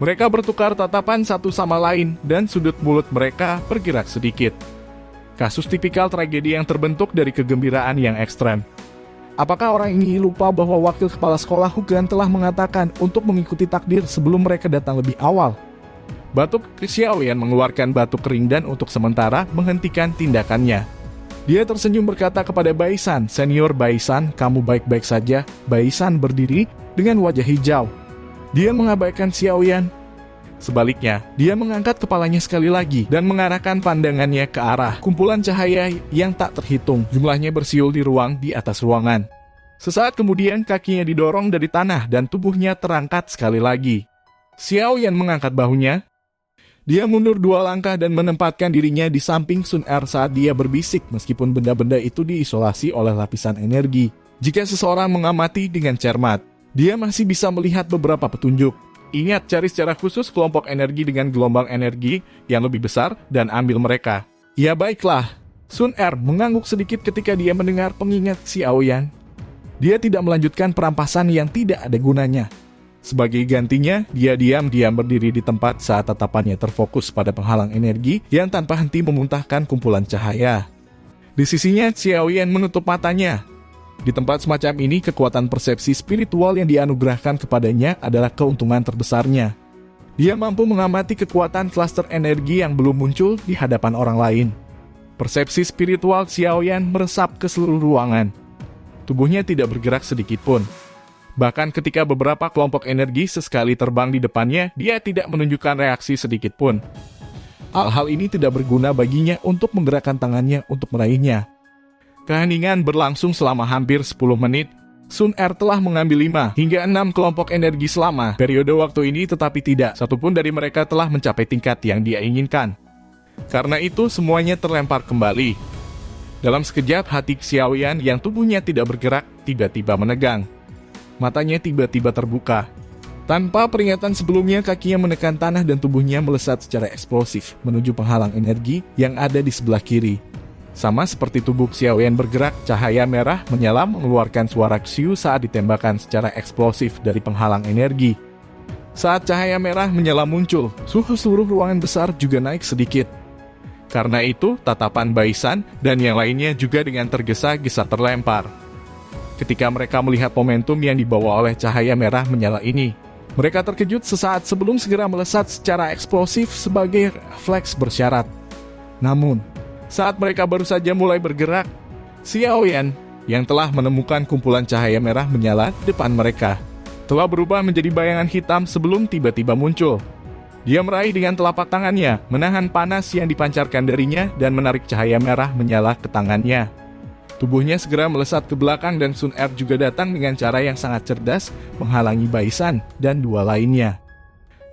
Mereka bertukar tatapan satu sama lain dan sudut mulut mereka bergerak sedikit. Kasus tipikal tragedi yang terbentuk dari kegembiraan yang ekstrem. Apakah orang ini lupa bahwa wakil kepala sekolah Hugan telah mengatakan untuk mengikuti takdir sebelum mereka datang lebih awal? Batuk Xiaoyan mengeluarkan batuk kering dan untuk sementara menghentikan tindakannya. Dia tersenyum berkata kepada Baisan, "Senior Baisan, kamu baik-baik saja?" Baisan berdiri dengan wajah hijau. Dia mengabaikan Xiaoyan. Sebaliknya, dia mengangkat kepalanya sekali lagi dan mengarahkan pandangannya ke arah kumpulan cahaya yang tak terhitung. Jumlahnya bersiul di ruang di atas ruangan. Sesaat kemudian kakinya didorong dari tanah dan tubuhnya terangkat sekali lagi. Xiaoyan mengangkat bahunya. Dia mundur 2 langkah dan menempatkan dirinya di samping Sun Er saat dia berbisik meskipun benda-benda itu diisolasi oleh lapisan energi. Jika seseorang mengamati dengan cermat, dia masih bisa melihat beberapa petunjuk. Ingat, cari secara khusus kelompok energi dengan gelombang energi yang lebih besar dan ambil mereka. Ya baiklah. Sun Er mengangguk sedikit ketika dia mendengar pengingat Xiaoyan. Dia tidak melanjutkan perampasan yang tidak ada gunanya. Sebagai gantinya, dia diam-diam berdiri di tempat saat tatapannya terfokus pada penghalang energi yang tanpa henti memuntahkan kumpulan cahaya. Di sisinya, Xiaoyan menutup matanya. Di tempat semacam ini, kekuatan persepsi spiritual yang dianugerahkan kepadanya adalah keuntungan terbesarnya. Dia mampu mengamati kekuatan klaster energi yang belum muncul di hadapan orang lain. Persepsi spiritual Xiaoyan meresap ke seluruh ruangan. Tubuhnya tidak bergerak sedikit pun. Bahkan ketika beberapa kelompok energi sesekali terbang di depannya, dia tidak menunjukkan reaksi sedikit pun. Hal-hal ini tidak berguna baginya untuk menggerakkan tangannya untuk meraihnya. Keheningan berlangsung selama hampir 10 menit. Sun Er telah mengambil 5 hingga 6 kelompok energi selama periode waktu ini, tetapi tidak satupun dari mereka telah mencapai tingkat yang dia inginkan. Karena itu semuanya terlempar kembali. Dalam sekejap hati Xiaoyan yang tubuhnya tidak bergerak tiba-tiba menegang. Matanya tiba-tiba terbuka. Tanpa peringatan sebelumnya, kakinya menekan tanah dan tubuhnya melesat secara eksplosif menuju penghalang energi yang ada di sebelah kiri. Sama seperti tubuh Xiaoyan bergerak, cahaya merah menyala mengeluarkan suara ksiu saat ditembakkan secara eksplosif dari penghalang energi. Saat cahaya merah menyala muncul, suhu seluruh ruangan besar juga naik sedikit. Karena itu, tatapan Baisan dan yang lainnya juga dengan tergesa-gesa terlempar. Ketika mereka melihat momentum yang dibawa oleh cahaya merah menyala ini, mereka terkejut sesaat sebelum segera melesat secara eksplosif sebagai refleks bersyarat. Namun, saat mereka baru saja mulai bergerak, Xiaoyan yang telah menemukan kumpulan cahaya merah menyala di depan mereka telah berubah menjadi bayangan hitam sebelum tiba-tiba muncul. Dia meraih dengan telapak tangannya, menahan panas yang dipancarkan darinya dan menarik cahaya merah menyala ke tangannya. Tubuhnya segera melesat ke belakang dan Sun Er juga datang dengan cara yang sangat cerdas menghalangi Baisan dan 2 lainnya.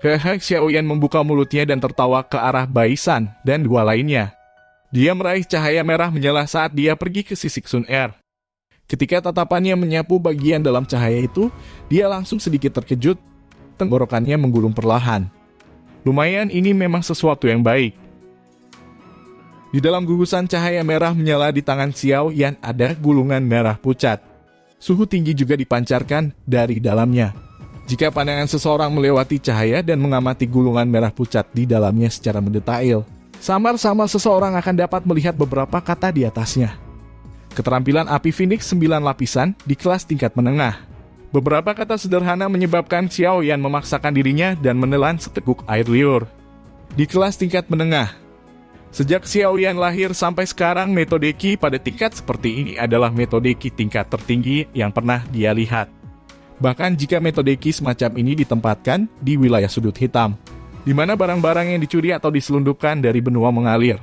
Xiaoyan membuka mulutnya dan tertawa ke arah Baisan dan 2 lainnya. Dia meraih cahaya merah menyala saat dia pergi ke sisik Sun Er. Ketika tatapannya menyapu bagian dalam cahaya itu, dia langsung sedikit terkejut. Tenggorokannya menggulung perlahan. Lumayan, ini memang sesuatu yang baik. Di dalam gugusan cahaya merah menyala di tangan Xiaoyan ada gulungan merah pucat. Suhu tinggi juga dipancarkan dari dalamnya. Jika pandangan seseorang melewati cahaya dan mengamati gulungan merah pucat di dalamnya secara mendetail, samar-samar seseorang akan dapat melihat beberapa kata di atasnya. Keterampilan api Phoenix 9 lapisan di kelas tingkat menengah. Beberapa kata sederhana menyebabkan Xiaoyan memaksakan dirinya dan menelan seteguk air liur. Di kelas tingkat menengah. Sejak Xiaoyan lahir sampai sekarang, metode Qi pada tingkat seperti ini adalah metode Qi tingkat tertinggi yang pernah dia lihat. Bahkan jika metode Qi semacam ini ditempatkan di wilayah sudut hitam, di mana barang-barang yang dicuri atau diselundupkan dari benua mengalir,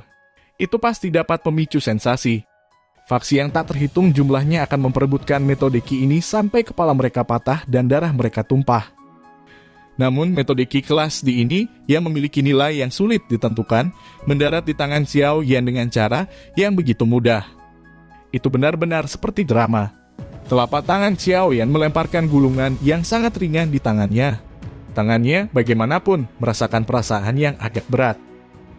itu pasti dapat memicu sensasi. Faksi yang tak terhitung jumlahnya akan memperebutkan metode Ki ini sampai kepala mereka patah dan darah mereka tumpah. Namun metode Ki kelas D ini yang memiliki nilai yang sulit ditentukan mendarat di tangan Xiao Yan dengan cara yang begitu mudah. Itu benar-benar seperti drama. Telapak tangan Xiao Yan melemparkan gulungan yang sangat ringan di tangannya. Tangannya bagaimanapun merasakan perasaan yang agak berat.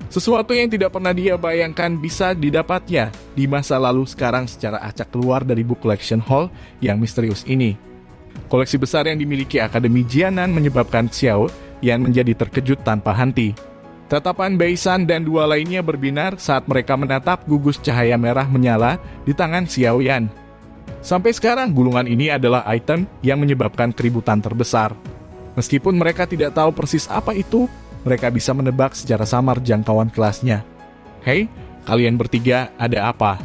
Sesuatu yang tidak pernah dia bayangkan bisa didapatnya di masa lalu sekarang secara acak keluar dari book collection hall yang misterius ini. Koleksi besar yang dimiliki Akademi Jianan menyebabkan Xiao Yan menjadi terkejut tanpa henti. Tatapan Baisan dan dua lainnya berbinar saat mereka menatap gugus cahaya merah menyala di tangan Xiao Yan. Sampai sekarang gulungan ini adalah item yang menyebabkan keributan terbesar. Meskipun mereka tidak tahu persis apa itu, mereka bisa menebak secara samar jangkauan kelasnya. Hei, kalian bertiga ada apa?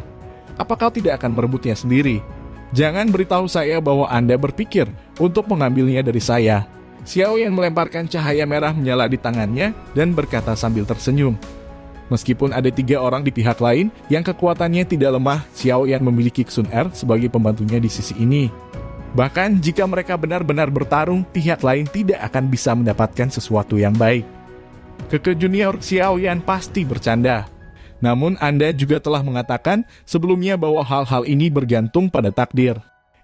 Apa kau tidak akan merebutnya sendiri? Jangan beritahu saya bahwa Anda berpikir untuk mengambilnya dari saya. Xiao Yan melemparkan cahaya merah menyala di tangannya dan berkata sambil tersenyum. Meskipun ada 3 orang di pihak lain yang kekuatannya tidak lemah, Xiao Yan memiliki Xun Er sebagai pembantunya di sisi ini. Bahkan jika mereka benar-benar bertarung, pihak lain tidak akan bisa mendapatkan sesuatu yang baik. Keke junior Xiao Yan pasti bercanda. Namun Anda juga telah mengatakan sebelumnya bahwa hal-hal ini bergantung pada takdir.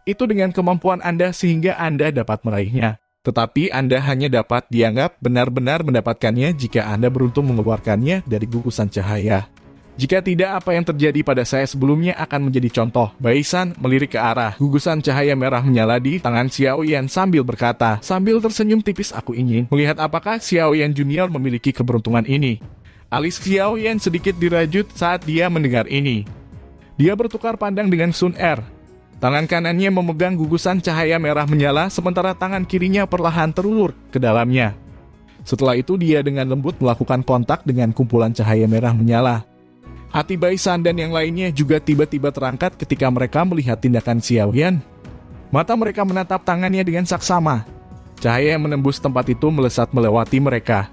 Itu dengan kemampuan Anda sehingga Anda dapat meraihnya. Tetapi Anda hanya dapat dianggap benar-benar mendapatkannya jika Anda beruntung mengeluarkannya dari gugusan cahaya. Jika tidak, apa yang terjadi pada saya sebelumnya akan menjadi contoh. Baisan melirik ke arah gugusan cahaya merah menyala di tangan Xiao Yan sambil berkata, sambil tersenyum tipis, aku ingin melihat apakah Xiao Yan Junior memiliki keberuntungan ini. Alis Xiao Yan sedikit dirajut saat dia mendengar ini. Dia bertukar pandang dengan Xun Er. Tangan kanannya memegang gugusan cahaya merah menyala, sementara tangan kirinya perlahan terulur ke dalamnya. Setelah itu dia dengan lembut melakukan kontak dengan kumpulan cahaya merah menyala. Hati Baisan dan yang lainnya juga tiba-tiba terangkat ketika mereka melihat tindakan Xiao Yan. Mata mereka menatap tangannya dengan saksama. Cahaya yang menembus tempat itu melesat melewati mereka.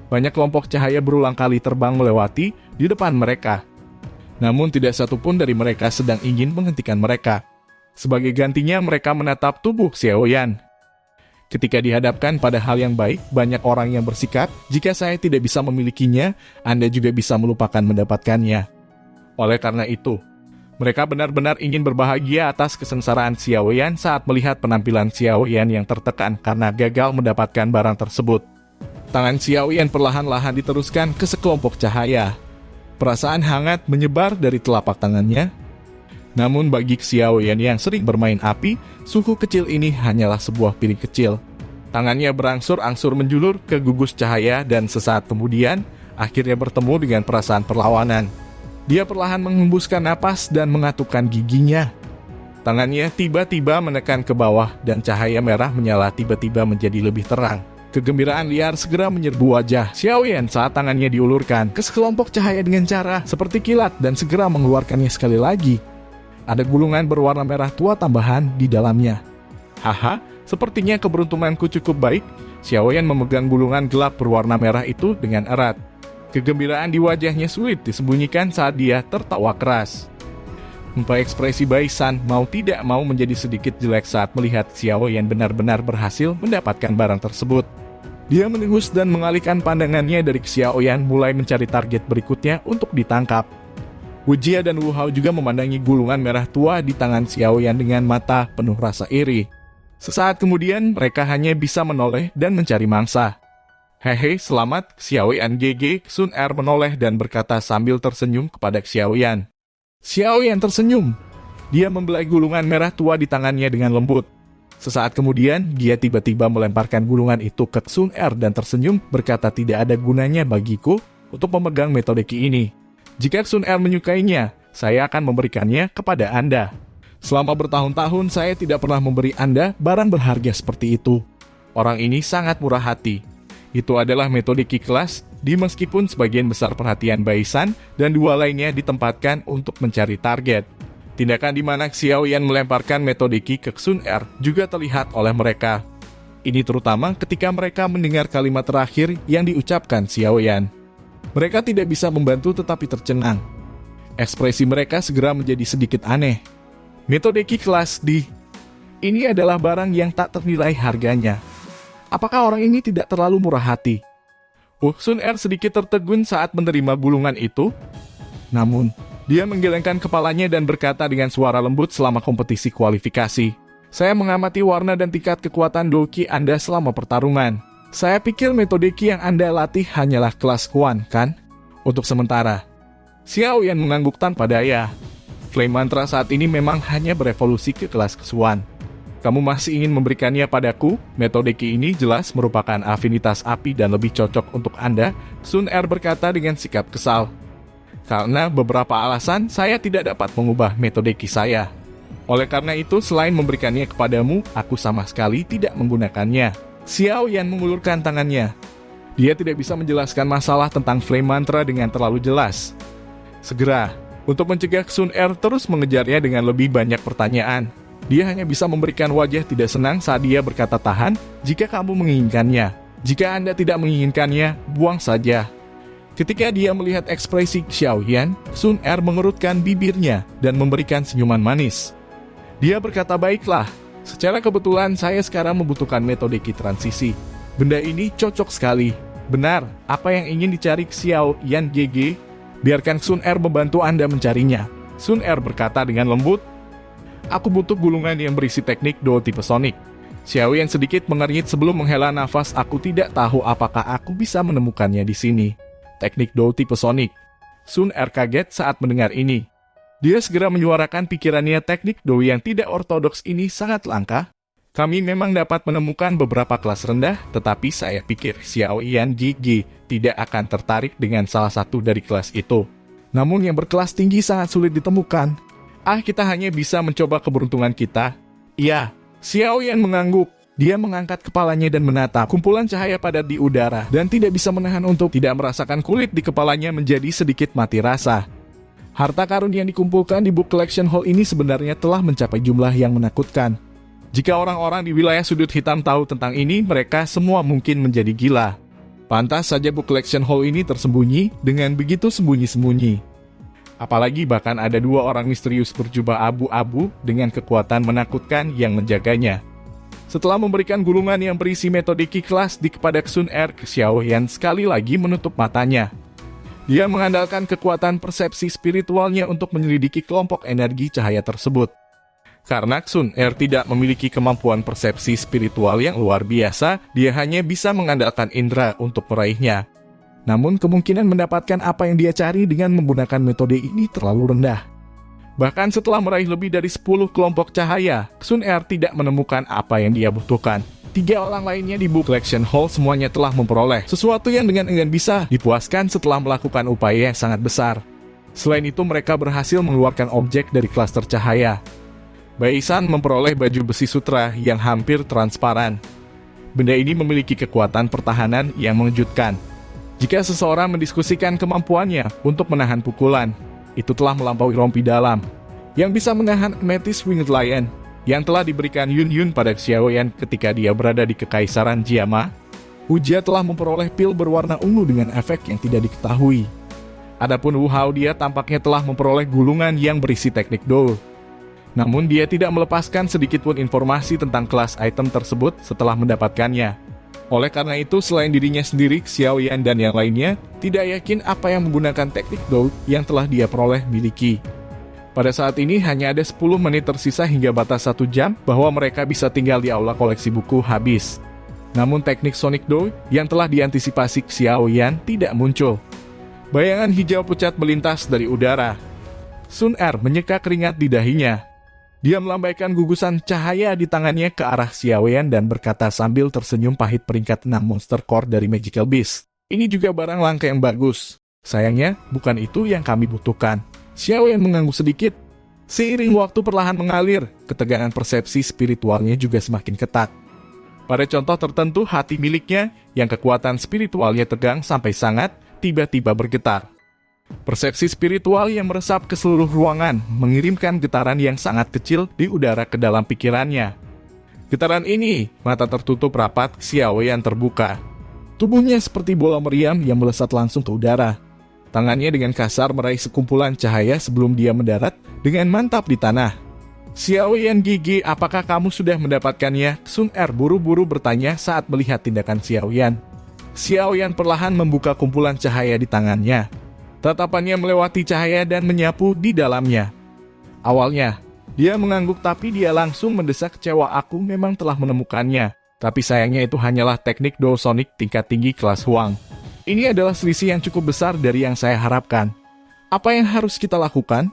Banyak kelompok cahaya berulang kali terbang melewati di depan mereka. Namun tidak satupun dari mereka sedang ingin menghentikan mereka. Sebagai gantinya mereka menatap tubuh Xiao Yan. Ketika dihadapkan pada hal yang baik, banyak orang yang bersikap, jika saya tidak bisa memilikinya, Anda juga bisa melupakan mendapatkannya. Oleh karena itu, mereka benar-benar ingin berbahagia atas kesengsaraan Xiao Yan saat melihat penampilan Xiao Yan yang tertekan karena gagal mendapatkan barang tersebut. Tangan Xiao Yan perlahan-lahan diteruskan ke sekelompok cahaya. Perasaan hangat menyebar dari telapak tangannya. Namun bagi Xiao Yan yang sering bermain api, suhu kecil ini hanyalah sebuah piring kecil. Tangannya berangsur-angsur menjulur ke gugus cahaya dan sesaat kemudian, akhirnya bertemu dengan perasaan perlawanan. Dia perlahan menghembuskan napas dan mengatupkan giginya. Tangannya tiba-tiba menekan ke bawah dan cahaya merah menyala tiba-tiba menjadi lebih terang. Kegembiraan liar segera menyerbu wajah Xiao Yan saat tangannya diulurkan ke sekelompok cahaya dengan cara seperti kilat dan segera mengeluarkannya sekali lagi. Ada gulungan berwarna merah tua tambahan di dalamnya. Haha, sepertinya keberuntunganku cukup baik. Xiao Yan memegang gulungan gelap berwarna merah itu dengan erat. Kegembiraan di wajahnya sulit disembunyikan saat dia tertawa keras. Empat ekspresi Baisan mau tidak mau menjadi sedikit jelek saat melihat Xiao Yan benar-benar berhasil mendapatkan barang tersebut. Dia menengus dan mengalihkan pandangannya dari Xiao Yan mulai mencari target berikutnya untuk ditangkap. Wu Jia dan Wu Hao juga memandangi gulungan merah tua di tangan Xiao Yan dengan mata penuh rasa iri. Sesaat kemudian mereka hanya bisa menoleh dan mencari mangsa. Hehe, selamat, Xiao Yan GG. Xun Er menoleh dan berkata sambil tersenyum kepada Xiao Yan. Xiao Yan tersenyum. Dia membelai gulungan merah tua di tangannya dengan lembut. Sesaat kemudian, dia tiba-tiba melemparkan gulungan itu ke Xun Er dan tersenyum berkata tidak ada gunanya bagiku untuk memegang metode Ki ini. Jika Xun Er menyukainya, saya akan memberikannya kepada Anda. Selama bertahun-tahun saya tidak pernah memberi Anda barang berharga seperti itu. Orang ini sangat murah hati. Itu adalah metode Ki kelas, meskipun sebagian besar perhatian Baisan dan dua lainnya ditempatkan untuk mencari target. Tindakan di mana Xiao Yan melemparkan metode Ki ke Xun Er juga terlihat oleh mereka. Ini terutama ketika mereka mendengar kalimat terakhir yang diucapkan Xiao Yan. Mereka tidak bisa membantu tetapi tercengang. Ekspresi mereka segera menjadi sedikit aneh. Metode Ki kelas D. Ini adalah barang yang tak ternilai harganya. Apakah orang ini tidak terlalu murah hati? Sun Er sedikit tertegun saat menerima bulungan itu. Namun, dia menggelengkan kepalanya dan berkata dengan suara lembut selama kompetisi kualifikasi. Saya mengamati warna dan tingkat kekuatan Doki Anda selama pertarungan. Saya pikir metode Ki yang Anda latih hanyalah kelas Kuan, kan? Untuk sementara. Xiao Yan mengangguk tanpa daya. Flame Mantra saat ini memang hanya berevolusi ke kelas Kesuan. Kamu masih ingin memberikannya padaku? Metode Ki ini jelas merupakan afinitas api dan lebih cocok untuk Anda, Sun Er berkata dengan sikap kesal. Karena beberapa alasan, saya tidak dapat mengubah metode Ki saya. Oleh karena itu, selain memberikannya kepadamu, aku sama sekali tidak menggunakannya. Xiao Yan mengulurkan tangannya. Dia tidak bisa menjelaskan masalah tentang Flame Mantra dengan terlalu jelas. Segera, untuk mencegah Sun Er terus mengejarnya dengan lebih banyak pertanyaan. Dia hanya bisa memberikan wajah tidak senang saat dia berkata tahan, jika kamu menginginkannya. Jika Anda tidak menginginkannya, buang saja. Ketika dia melihat ekspresi Xiao Yan, Sun Er mengerutkan bibirnya dan memberikan senyuman manis. Dia berkata, baiklah, secara kebetulan saya sekarang membutuhkan metode Ki transisi. Benda ini cocok sekali. Benar, apa yang ingin dicari Xiao Yan GG? Biarkan Sun Er membantu Anda mencarinya. Sun Er berkata dengan lembut, aku butuh gulungan yang berisi teknik Do tipe Sonic. Xiao Yan sedikit mengernyit sebelum menghela nafas. Aku tidak tahu apakah aku bisa menemukannya di sini. Teknik Do tipe Sonic. Sun Er kaget saat mendengar ini. Dia segera menyuarakan pikirannya, teknik Do yang tidak ortodoks ini sangat langka. Kami memang dapat menemukan beberapa kelas rendah, tetapi saya pikir Xiao Yan GG tidak akan tertarik dengan salah satu dari kelas itu. Namun yang berkelas tinggi sangat sulit ditemukan. Kita hanya bisa mencoba keberuntungan kita. Iya, Xiao Yan mengangguk. Dia mengangkat kepalanya dan menatap kumpulan cahaya padat di udara dan tidak bisa menahan untuk tidak merasakan kulit di kepalanya menjadi sedikit mati rasa. Harta karun yang dikumpulkan di Book Collection Hall ini sebenarnya telah mencapai jumlah yang menakutkan. Jika orang-orang di wilayah sudut hitam tahu tentang ini, mereka semua mungkin menjadi gila. Pantas saja Book Collection Hall ini tersembunyi dengan begitu sembunyi-sembunyi. Apalagi bahkan ada dua orang misterius berjubah abu-abu dengan kekuatan menakutkan yang menjaganya. Setelah memberikan gulungan yang berisi metode Ki kelas D kepada Sun Er, Xiao Yan sekali lagi menutup matanya. Dia mengandalkan kekuatan persepsi spiritualnya untuk menyelidiki kelompok energi cahaya tersebut. Karena Sun Er tidak memiliki kemampuan persepsi spiritual yang luar biasa, dia hanya bisa mengandalkan indera untuk meraihnya. Namun kemungkinan mendapatkan apa yang dia cari dengan menggunakan metode ini terlalu rendah. Bahkan setelah meraih lebih dari 10 kelompok cahaya, Sun Er tidak menemukan apa yang dia butuhkan. 3 orang lainnya di Book Collection Hall semuanya telah memperoleh sesuatu yang dengan enggan bisa dipuaskan setelah melakukan upaya yang sangat besar. Selain itu, mereka berhasil mengeluarkan objek dari klaster cahaya. Baisan memperoleh baju besi sutra yang hampir transparan. Benda ini memiliki kekuatan pertahanan yang mengejutkan. Jika seseorang mendiskusikan kemampuannya untuk menahan pukulan, itu telah melampaui rompi dalam, yang bisa menahan Amethyst Winged Lion, yang telah diberikan Yun Yun pada Xiao Yan ketika dia berada di Kekaisaran Jiama. Ujia telah memperoleh pil berwarna ungu dengan efek yang tidak diketahui. Adapun Wu Hao, dia tampaknya telah memperoleh gulungan yang berisi teknik Do. Namun dia tidak melepaskan sedikitpun informasi tentang kelas item tersebut setelah mendapatkannya. Oleh karena itu, selain dirinya sendiri, Xiao Yan dan yang lainnya tidak yakin apa yang menggunakan teknik Do yang telah dia peroleh miliki. Pada saat ini hanya ada 10 menit tersisa hingga batas 1 jam bahwa mereka bisa tinggal di aula koleksi buku habis. Namun teknik Sonic Do yang telah diantisipasi Xiao Yan tidak muncul. Bayangan hijau pucat melintas dari udara. Sun Er menyeka keringat di dahinya. Dia melambaikan gugusan cahaya di tangannya ke arah Xiao Yan dan berkata sambil tersenyum pahit, peringkat 6 Monster Core dari Magical Beast. Ini juga barang langka yang bagus. Sayangnya, bukan itu yang kami butuhkan. Xiao Yan mengangguk sedikit. Seiring waktu perlahan mengalir, ketegangan persepsi spiritualnya juga semakin ketat. Pada contoh tertentu, hati miliknya yang kekuatan spiritualnya tegang sampai sangat, tiba-tiba bergetar. Persepsi spiritual yang meresap ke seluruh ruangan mengirimkan getaran yang sangat kecil di udara ke dalam pikirannya. Getaran ini, mata tertutup rapat, Xiao Yan terbuka. Tubuhnya seperti bola meriam yang melesat langsung ke udara. Tangannya dengan kasar meraih sekumpulan cahaya sebelum dia mendarat dengan mantap di tanah. Xiao Yan gigi, apakah kamu sudah mendapatkannya? Sun Er buru-buru bertanya saat melihat tindakan Xiao Yan. Xiao Yan perlahan membuka kumpulan cahaya di tangannya. Tatapannya melewati cahaya dan menyapu di dalamnya. Awalnya, dia mengangguk tapi dia langsung mendesak kecewa, aku memang telah menemukannya. Tapi sayangnya itu hanyalah teknik dual sonic tingkat tinggi kelas Huang. Ini adalah selisih yang cukup besar dari yang saya harapkan. Apa yang harus kita lakukan?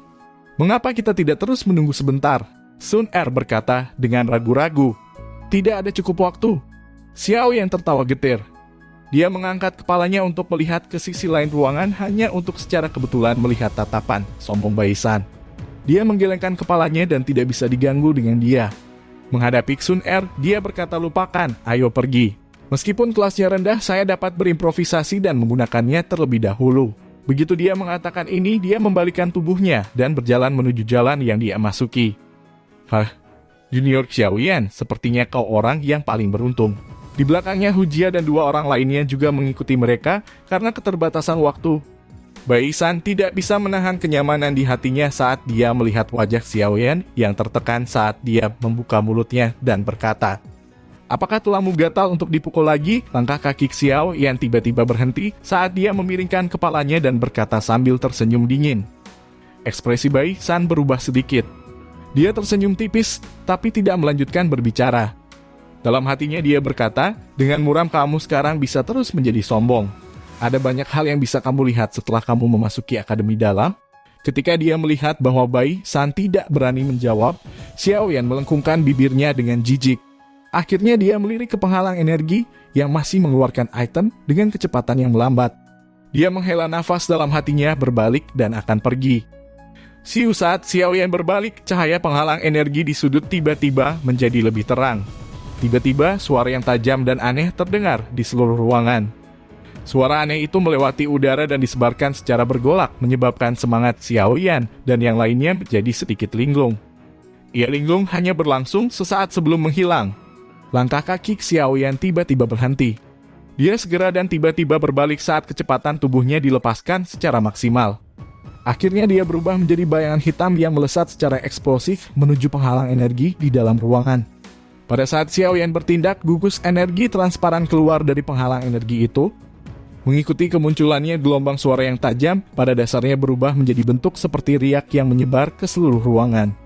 Mengapa kita tidak terus menunggu sebentar? Sun Er berkata dengan ragu-ragu. Tidak ada cukup waktu. Xiao Yan tertawa getir. Dia mengangkat kepalanya untuk melihat ke sisi lain ruangan hanya untuk secara kebetulan melihat tatapan sombong Baisan. Dia menggelengkan kepalanya dan tidak bisa diganggu dengan dia. Menghadapi Sun Er, dia berkata, lupakan, ayo pergi. Meskipun kelasnya rendah, saya dapat berimprovisasi dan menggunakannya terlebih dahulu. Begitu dia mengatakan ini, dia membalikkan tubuhnya dan berjalan menuju jalan yang dia masuki. Hah, Junior Xiao Yan, sepertinya kau orang yang paling beruntung. Di belakangnya Hujia dan dua orang lainnya juga mengikuti mereka karena keterbatasan waktu. Baisan tidak bisa menahan kenyamanan di hatinya saat dia melihat wajah Xiao Yan yang tertekan saat dia membuka mulutnya dan berkata, apakah tulangmu gatal untuk dipukul lagi? Langkah kaki Xiao Yan tiba-tiba berhenti saat dia memiringkan kepalanya dan berkata sambil tersenyum dingin. Ekspresi Baisan berubah sedikit. Dia tersenyum tipis, tapi tidak melanjutkan berbicara. Dalam hatinya dia berkata, dengan muram kamu sekarang bisa terus menjadi sombong. Ada banyak hal yang bisa kamu lihat setelah kamu memasuki akademi dalam. Ketika dia melihat bahwa Baisan tidak berani menjawab, Xiao Yan melengkungkan bibirnya dengan jijik. Akhirnya dia melirik ke penghalang energi yang masih mengeluarkan item dengan kecepatan yang melambat. Dia menghela nafas dalam hatinya, berbalik dan akan pergi. Saat Xiao Yan berbalik, cahaya penghalang energi di sudut tiba-tiba menjadi lebih terang. Tiba-tiba suara yang tajam dan aneh terdengar di seluruh ruangan. Suara aneh itu melewati udara dan disebarkan secara bergolak, menyebabkan semangat Xiao Yan dan yang lainnya menjadi sedikit linglung. Ia linglung hanya berlangsung sesaat sebelum menghilang. Langkah kaki Xiao Yan tiba-tiba berhenti. Dia segera dan tiba-tiba berbalik saat kecepatan tubuhnya dilepaskan secara maksimal. Akhirnya dia berubah menjadi bayangan hitam yang melesat secara eksplosif menuju penghalang energi di dalam ruangan. Pada saat Xiao Yan bertindak, gugus energi transparan keluar dari penghalang energi itu. Mengikuti kemunculannya gelombang suara yang tajam, pada dasarnya berubah menjadi bentuk seperti riak yang menyebar ke seluruh ruangan.